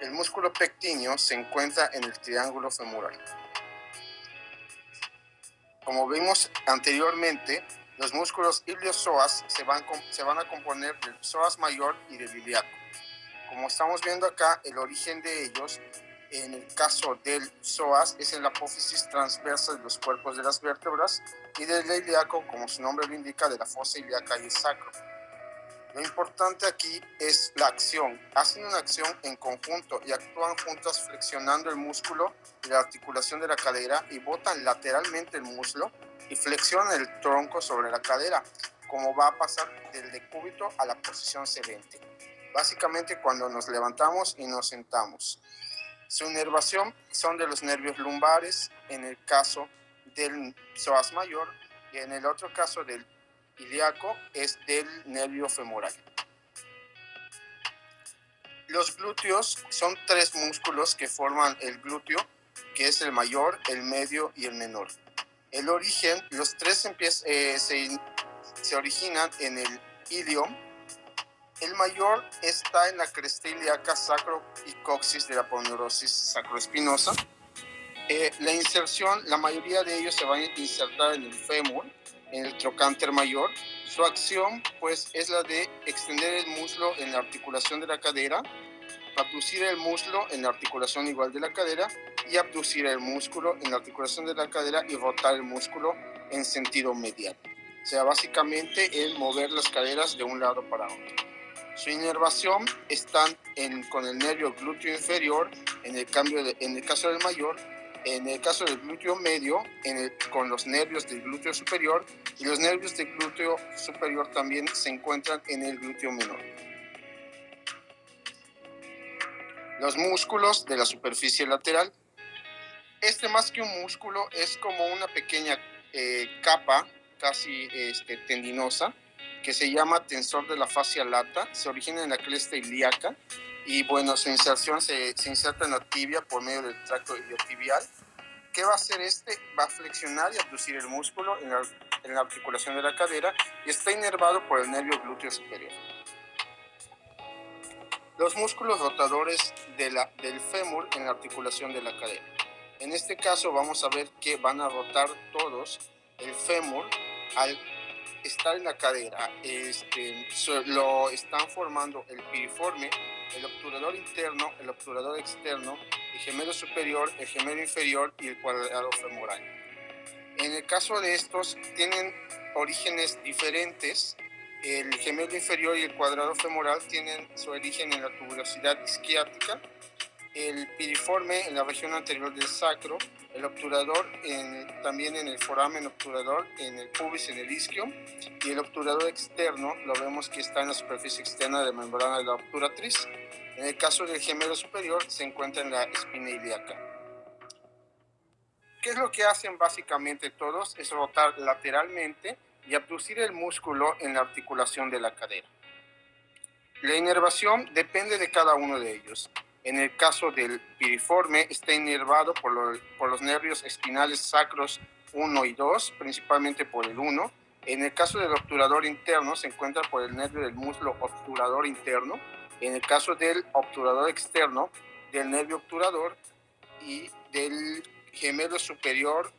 El músculo pectíneo se encuentra en el triángulo femoral. Como vimos anteriormente, los músculos iliosoas se van a componer del psoas mayor y del ilíaco. Como estamos viendo acá, el origen de ellos, en el caso del psoas, es en la apófisis transversa de los cuerpos de las vértebras, y del ilíaco, como su nombre lo indica, de la fosa ilíaca y el sacro. Lo importante aquí es la acción. Hacen una acción en conjunto y actúan juntas flexionando el músculo y la articulación de la cadera y botan lateralmente el muslo y flexionan el tronco sobre la cadera, como va a pasar del decúbito a la posición sedente. Básicamente cuando nos levantamos y nos sentamos. Su inervación son de los nervios lumbares, en el caso del psoas mayor, y en el otro caso del ilíaco es del nervio femoral. Los glúteos son tres músculos que forman el glúteo, que es el mayor, el medio y el menor. El origen, los tres se originan en el ilium. El mayor está en la cresta ilíaca sacro y coxis de la aponeurosis sacroespinosa. La inserción, la mayoría de ellos se van a insertar en el fémur, en el trocánter mayor. Su acción, pues, es la de extender el muslo en la articulación de la cadera, abducir el muslo en la articulación igual de la cadera y abducir el músculo en la articulación de la cadera y rotar el músculo en sentido medial. O sea, básicamente el mover las caderas de un lado para otro. Su inervación están con el nervio glúteo inferior, en el caso del mayor, en el caso del glúteo medio, con los nervios del glúteo superior, y los nervios del glúteo superior también se encuentran en el glúteo menor. Los músculos de la superficie lateral. Más que un músculo es como una pequeña capa casi tendinosa, que se llama tensor de la fascia lata. Se origina en la cresta ilíaca y bueno, su inserción se inserta en la tibia por medio del tracto iliotibial, ¿Qué va a hacer este? Va a flexionar y abducir el músculo en la articulación de la cadera y está inervado por el nervio glúteo superior. Los músculos rotadores del fémur en la articulación de la cadera. En este caso vamos a ver que van a rotar todos el fémur al estar en la cadera. Lo están formando el piriforme, el obturador interno, el obturador externo, el gemelo superior, el gemelo inferior y el cuadrado femoral. En el caso de estos tienen orígenes diferentes. El gemelo inferior y el cuadrado femoral tienen su origen en la tuberosidad isquiática, el piriforme en la región anterior del sacro, el obturador también en el foramen obturador, en el pubis, en el isquio, y el obturador externo lo vemos que está en la superficie externa de la membrana de la obturatriz. En el caso del gemelo superior se encuentra en la espina ilíaca. ¿Qué es lo que hacen básicamente todos? Es rotar lateralmente y abducir el músculo en la articulación de la cadera. La inervación depende de cada uno de ellos. En el caso del piriforme está inervado por los nervios espinales sacros 1 y 2, principalmente por el 1. En el caso del obturador interno se encuentra por el nervio del muslo obturador interno. En el caso del obturador externo, del nervio obturador y del gemelo superior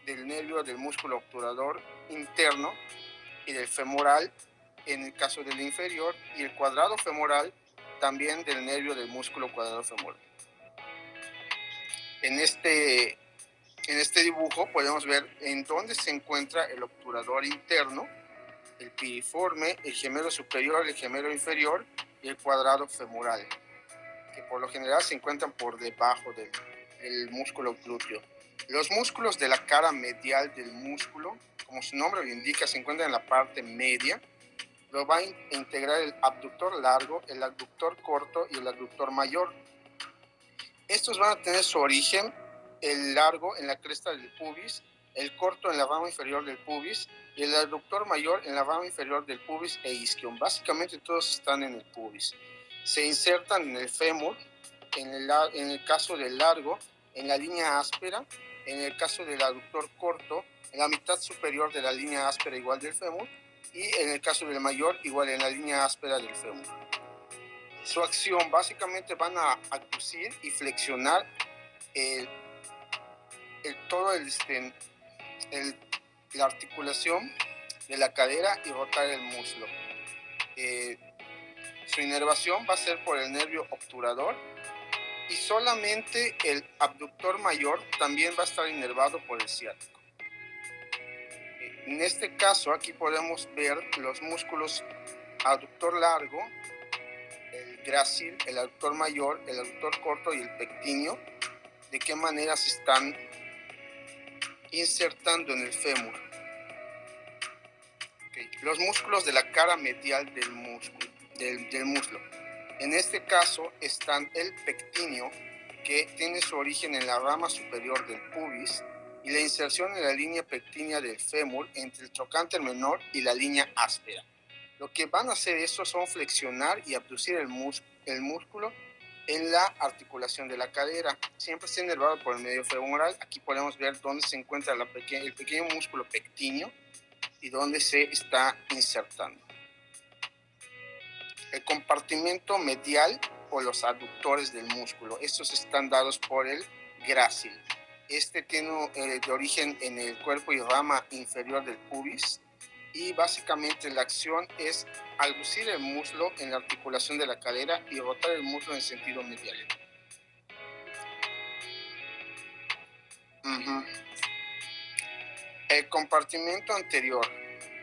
del nervio del músculo obturador interno y del femoral en el caso del inferior, y el cuadrado femoral también del nervio del músculo cuadrado femoral. En este dibujo podemos ver en dónde se encuentra el obturador interno, el piriforme, el gemelo superior, el gemelo inferior y el cuadrado femoral, que por lo general se encuentran por debajo del músculo glúteo. Los músculos de la cara medial del músculo, como su nombre lo indica, se encuentran en la parte media. Lo va a integrar el abductor largo, el abductor corto y el abductor mayor. Estos van a tener su origen, el largo en la cresta del pubis, el corto en la rama inferior del pubis y el abductor mayor en la rama inferior del pubis e isquion. Básicamente todos están en el pubis. Se insertan en el fémur, en el caso del largo, en la línea áspera, en el caso del abductor corto, en la mitad superior de la línea áspera igual del fémur, y en el caso del mayor, igual en la línea áspera del fémur. Su acción, básicamente van a abducir y flexionar la articulación de la cadera y rotar el muslo. Su inervación va a ser por el nervio obturador y solamente el abductor mayor también va a estar inervado por el ciático. En este caso, aquí podemos ver los músculos abductor largo, el grácil, el abductor mayor, el abductor corto y el pectíneo, de qué manera se están insertando en el fémur. Los músculos de la cara medial del muslo. En este caso están el pectíneo, que tiene su origen en la rama superior del pubis, y la inserción en la línea pectínea del fémur entre el trocánter menor y la línea áspera. Lo que van a hacer estos son flexionar y abducir el músculo en la articulación de la cadera. Siempre está inervado por el medio femoral. Aquí podemos ver dónde se encuentra el pequeño músculo pectíneo y dónde se está insertando. El compartimento medial o los aductores del músculo. Estos están dados por el grácil. Este tiene de origen en el cuerpo y rama inferior del pubis, y básicamente la acción es abducir el muslo en la articulación de la cadera y rotar el muslo en sentido medial. El compartimento anterior,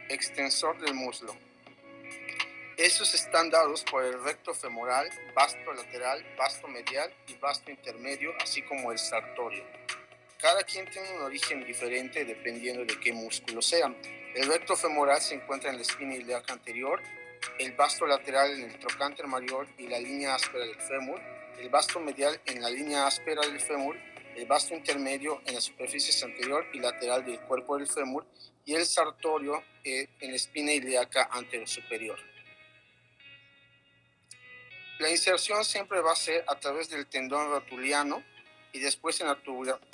extensor del muslo. Estos están dados por el recto femoral, vasto lateral, vasto medial y vasto intermedio, así como el sartorio. Cada quien tiene un origen diferente dependiendo de qué músculo sean. El recto femoral se encuentra en la espina ilíaca anterior, el vasto lateral en el trocánter mayor y la línea áspera del fémur, el vasto medial en la línea áspera del fémur, el vasto intermedio en las superficies anterior y lateral del cuerpo del fémur, y el sartorio en la espina ilíaca anterior superior. La inserción siempre va a ser a través del tendón rotuliano, y después en la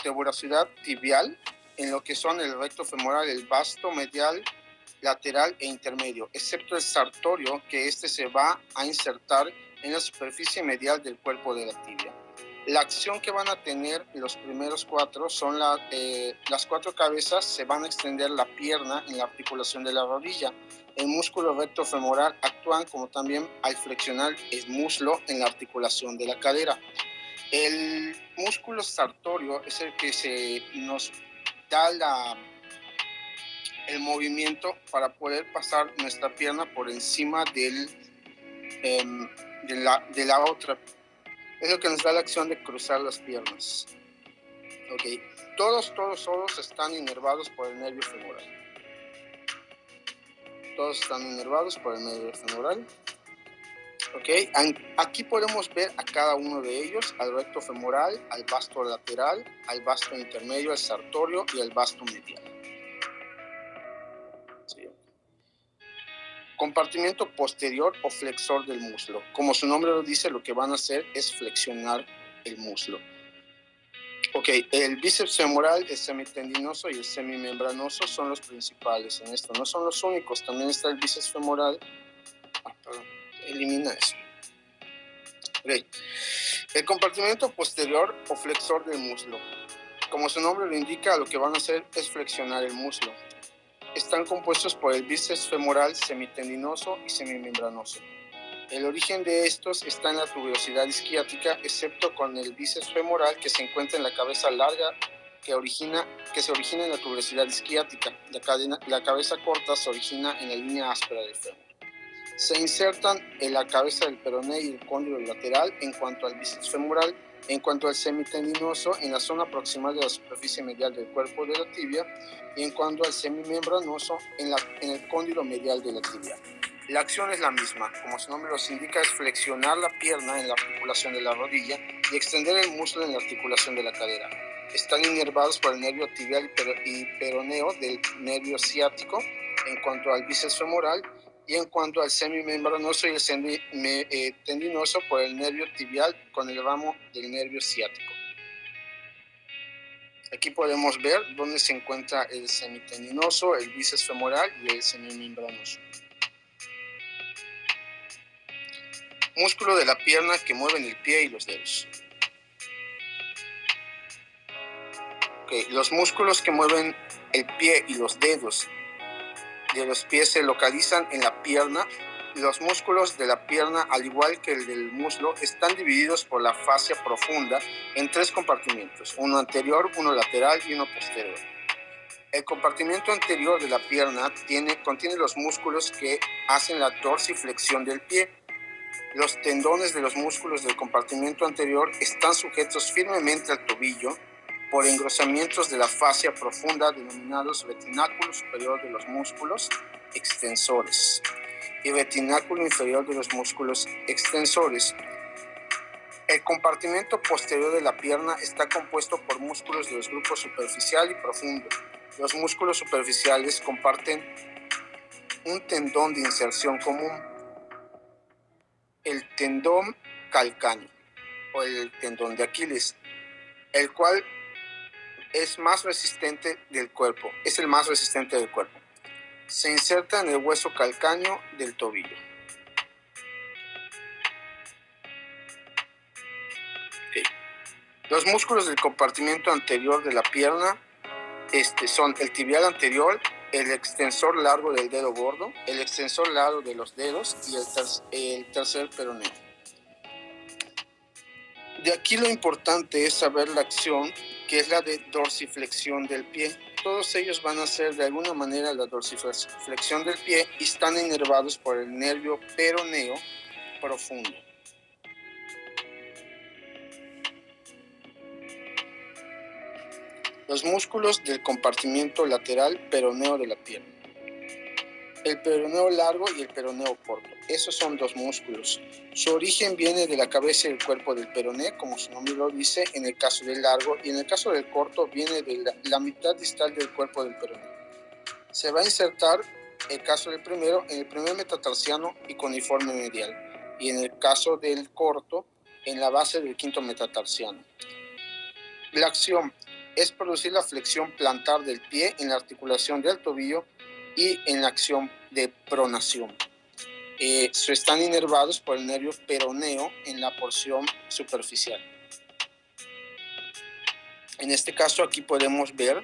tuberosidad tibial, en lo que son el recto femoral, el vasto medial, lateral e intermedio, excepto el sartorio, que se va a insertar en la superficie medial del cuerpo de la tibia. La acción que van a tener los primeros 4 son las 4 cabezas. Se van a extender la pierna en la articulación de la rodilla. El músculo recto femoral actúan como también al flexionar el muslo en la articulación de la cadera. El músculo sartorio es el que nos da el movimiento para poder pasar nuestra pierna por encima de la otra. Es lo que nos da la acción de cruzar las piernas. Okay. Todos están inervados por el nervio femoral. Todos están inervados por el nervio femoral. Okay. Aquí podemos ver a cada uno de ellos, al recto femoral, al vasto lateral, al vasto intermedio, al sartorio y al vasto medial. ¿Sí? Compartimiento posterior o flexor del muslo. Como su nombre lo dice, lo que van a hacer es flexionar el muslo. Ok, el bíceps femoral, el semitendinoso y el semimembranoso son los principales en esto. No son los únicos, también está el bíceps femoral. Elimina eso. Okay. El compartimento posterior o flexor del muslo. Como su nombre lo indica, lo que van a hacer es flexionar el muslo. Están compuestos por el bíceps femoral, semitendinoso y semimembranoso. El origen de estos está en la tuberosidad isquiática, excepto con el bíceps femoral, que se encuentra en la cabeza larga que se origina en la tuberosidad isquiática. La cabeza corta se origina en la línea áspera del fémur. Se insertan en la cabeza del peroné y el cóndilo lateral en cuanto al bíceps femoral. En cuanto al semitendinoso, en la zona proximal de la superficie medial del cuerpo de la tibia, y en cuanto al semimembranoso, en el cóndilo medial de la tibia. La acción es la misma, como su nombre los indica, es flexionar la pierna en la articulación de la rodilla y extender el muslo en la articulación de la cadera. Están inervados por el nervio tibial y peroneo del nervio ciático en cuanto al bíceps femoral, y en cuanto al semimembranoso y el semitendinoso por el nervio tibial con el ramo del nervio ciático. Aquí podemos ver dónde se encuentra el semitendinoso, el bíceps femoral y el semimembranoso. Músculo de la pierna que mueven el pie y los dedos. Okay. Los músculos que mueven el pie y los dedos de los pies se localizan en la pierna. Los músculos de la pierna, al igual que el del muslo, están divididos por la fascia profunda en 3 compartimientos, uno anterior, uno lateral y uno posterior. El compartimiento anterior de la pierna contiene los músculos que hacen la dorsiflexión del pie. Los tendones de los músculos del compartimiento anterior están sujetos firmemente al tobillo por engrosamientos de la fascia profunda denominados retináculo superior de los músculos extensores y retináculo inferior de los músculos extensores. El compartimento posterior de la pierna está compuesto por músculos de los grupos superficial y profundo. Los músculos superficiales comparten un tendón de inserción común, el tendón calcáneo o el tendón de Aquiles, el cual es más resistente del cuerpo, es el más resistente del cuerpo. Se inserta en el hueso calcáneo del tobillo. Okay. Los músculos del compartimento anterior de la pierna son el tibial anterior, el extensor largo del dedo gordo, el extensor largo de los dedos y el tercer peroneo. De aquí lo importante es saber la acción, que es la de dorsiflexión del pie. Todos ellos van a hacer de alguna manera la dorsiflexión del pie y están inervados por el nervio peroneo profundo. Los músculos del compartimiento lateral peroneo de la pierna. El peroneo largo y el peroneo corto. Esos son 2 músculos. Su origen viene de la cabeza y el cuerpo del peroné, como su nombre lo dice, en el caso del largo, y en el caso del corto viene de la mitad distal del cuerpo del peroné. Se va a insertar, el caso del primero, en el primer metatarsiano y cuneiforme medial, y en el caso del corto, en la base del quinto metatarsiano. La acción es producir la flexión plantar del pie en la articulación del tobillo y en la acción de pronación. Están inervados por el nervio peroneo en la porción superficial. En este caso aquí podemos ver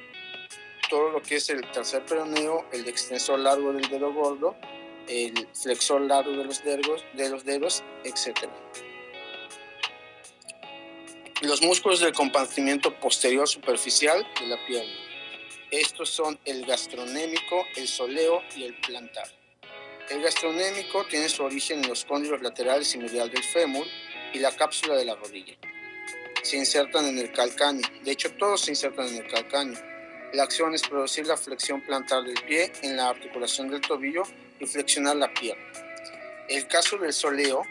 todo lo que es el tercer peroneo, el extensor largo del dedo gordo, el flexor largo de los dedos, etc. Los músculos del compartimiento posterior superficial de la pierna. Estos son el gastronémico, el soleo y el plantar. El gastronémico tiene su origen en los cóndilos laterales y medial del fémur y la cápsula de la rodilla. Se insertan en el calcáneo. De hecho, todos se insertan en el calcáneo. La acción es producir la flexión plantar del pie en la articulación del tobillo y flexionar la pierna. El caso del soleo,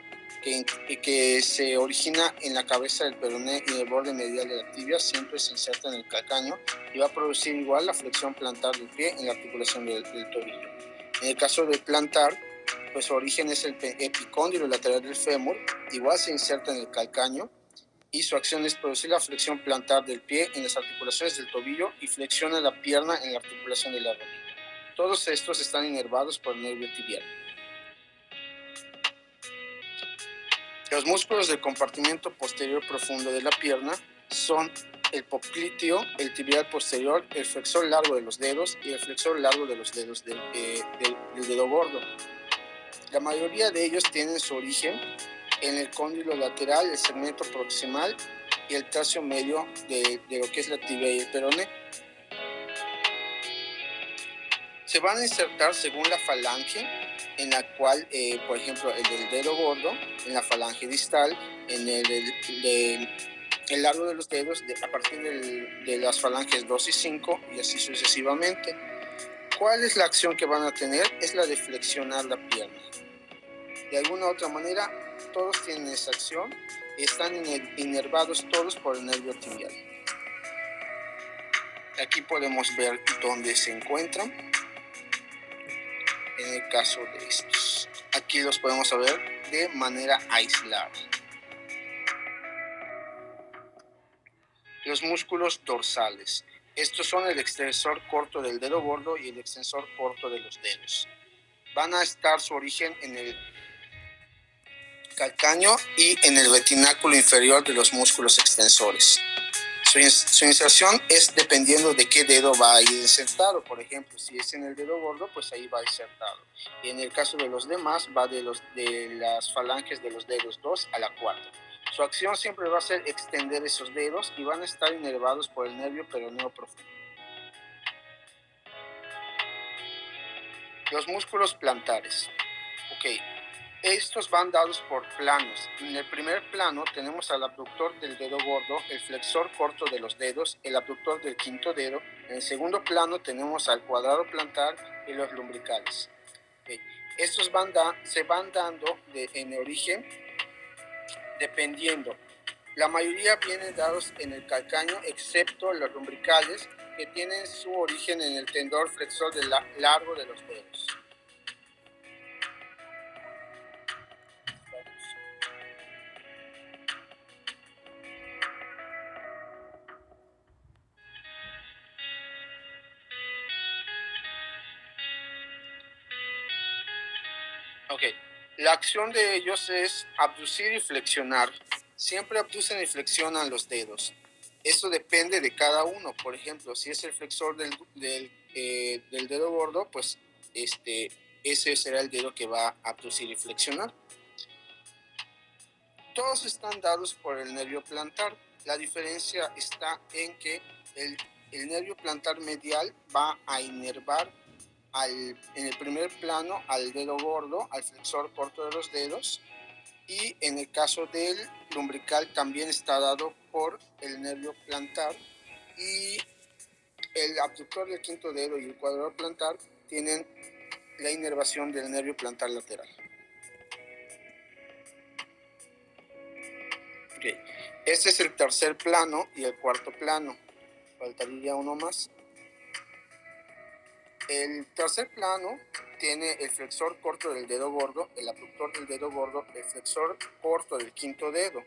que se origina en la cabeza del peroné y el borde medial de la tibia, siempre se inserta en el calcáneo y va a producir igual la flexión plantar del pie en la articulación del tobillo. En el caso del plantar, pues su origen es el epicóndilo lateral del fémur, igual se inserta en el calcáneo y su acción es producir la flexión plantar del pie en las articulaciones del tobillo y flexiona la pierna en la articulación de la rodilla. Todos estos están inervados por el nervio tibial. Los músculos del compartimento posterior profundo de la pierna son el popliteo, el tibial posterior, el flexor largo de los dedos y el flexor largo de los dedos del dedo gordo. La mayoría de ellos tienen su origen en el cóndilo lateral, el segmento proximal y el tercio medio de lo que es la tibia y el peroné. Se van a insertar según la falange, en la cual, por ejemplo, el del dedo gordo, en la falange distal, en el largo de los dedos, a partir de las falanges 2 y 5, y así sucesivamente. ¿Cuál es la acción que van a tener? Es la de flexionar la pierna. De alguna otra manera, todos tienen esa acción, están inervados todos por el nervio tibial. Aquí podemos ver dónde se encuentran. En el caso de estos, aquí los podemos ver de manera aislada. Los músculos dorsales. Estos son el extensor corto del dedo gordo y el extensor corto de los dedos. Van a estar su origen en el calcáneo y en el retináculo inferior de los músculos extensores. Su inserción es dependiendo de qué dedo va a ir insertado. Por ejemplo, si es en el dedo gordo, pues ahí va insertado. Y en el caso de los demás, va de las falanges de los dedos 2 a la 4. Su acción siempre va a ser extender esos dedos y van a estar inervados por el nervio peroneo profundo. Los músculos plantares. Estos van dados por planos. En el primer plano tenemos al abductor del dedo gordo, el flexor corto de los dedos, el abductor del quinto dedo. En el segundo plano tenemos al cuadrado plantar y los lumbricales. Estos se van dando en origen dependiendo. La mayoría vienen dados en el calcáneo, excepto los lumbricales, que tienen su origen en el tendón flexor largo de los dedos. La acción de ellos es abducir y flexionar. Siempre abducen y flexionan los dedos. Esto depende de cada uno. Por ejemplo, si es el flexor del dedo gordo, pues ese será el dedo que va a abducir y flexionar. Todos están dados por el nervio plantar. La diferencia está en que el nervio plantar medial va a inervar en el primer plano al dedo gordo, al flexor corto de los dedos, y en el caso del lumbrical también está dado por el nervio plantar, y el abductor del quinto dedo y el cuadrado plantar tienen la inervación del nervio plantar lateral. Este es el tercer plano y el cuarto plano. Faltaría uno más. El tercer plano tiene el flexor corto del dedo gordo, el abductor del dedo gordo, el flexor corto del quinto dedo.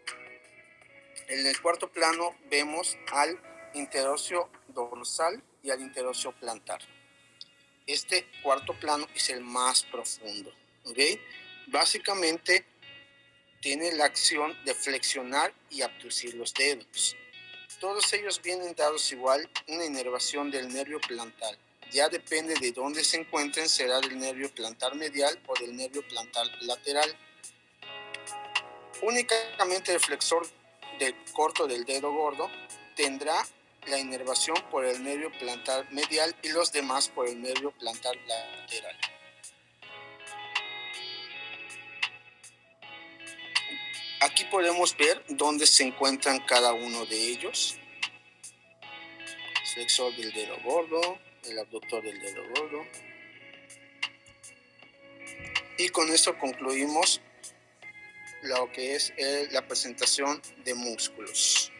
En el cuarto plano vemos al interocio dorsal y al interocio plantar. Este cuarto plano es el más profundo, ¿ok? Básicamente tiene la acción de flexionar y abducir los dedos. Todos ellos vienen dados igual una inervación del nervio plantar. Ya depende de dónde se encuentren, será del nervio plantar medial o del nervio plantar lateral. Únicamente el flexor corto del dedo gordo tendrá la inervación por el nervio plantar medial y los demás por el nervio plantar lateral. Aquí podemos ver dónde se encuentran cada uno de ellos. Flexor del dedo gordo, el abductor del dedo gordo. Y con esto concluimos lo que es la presentación de músculos.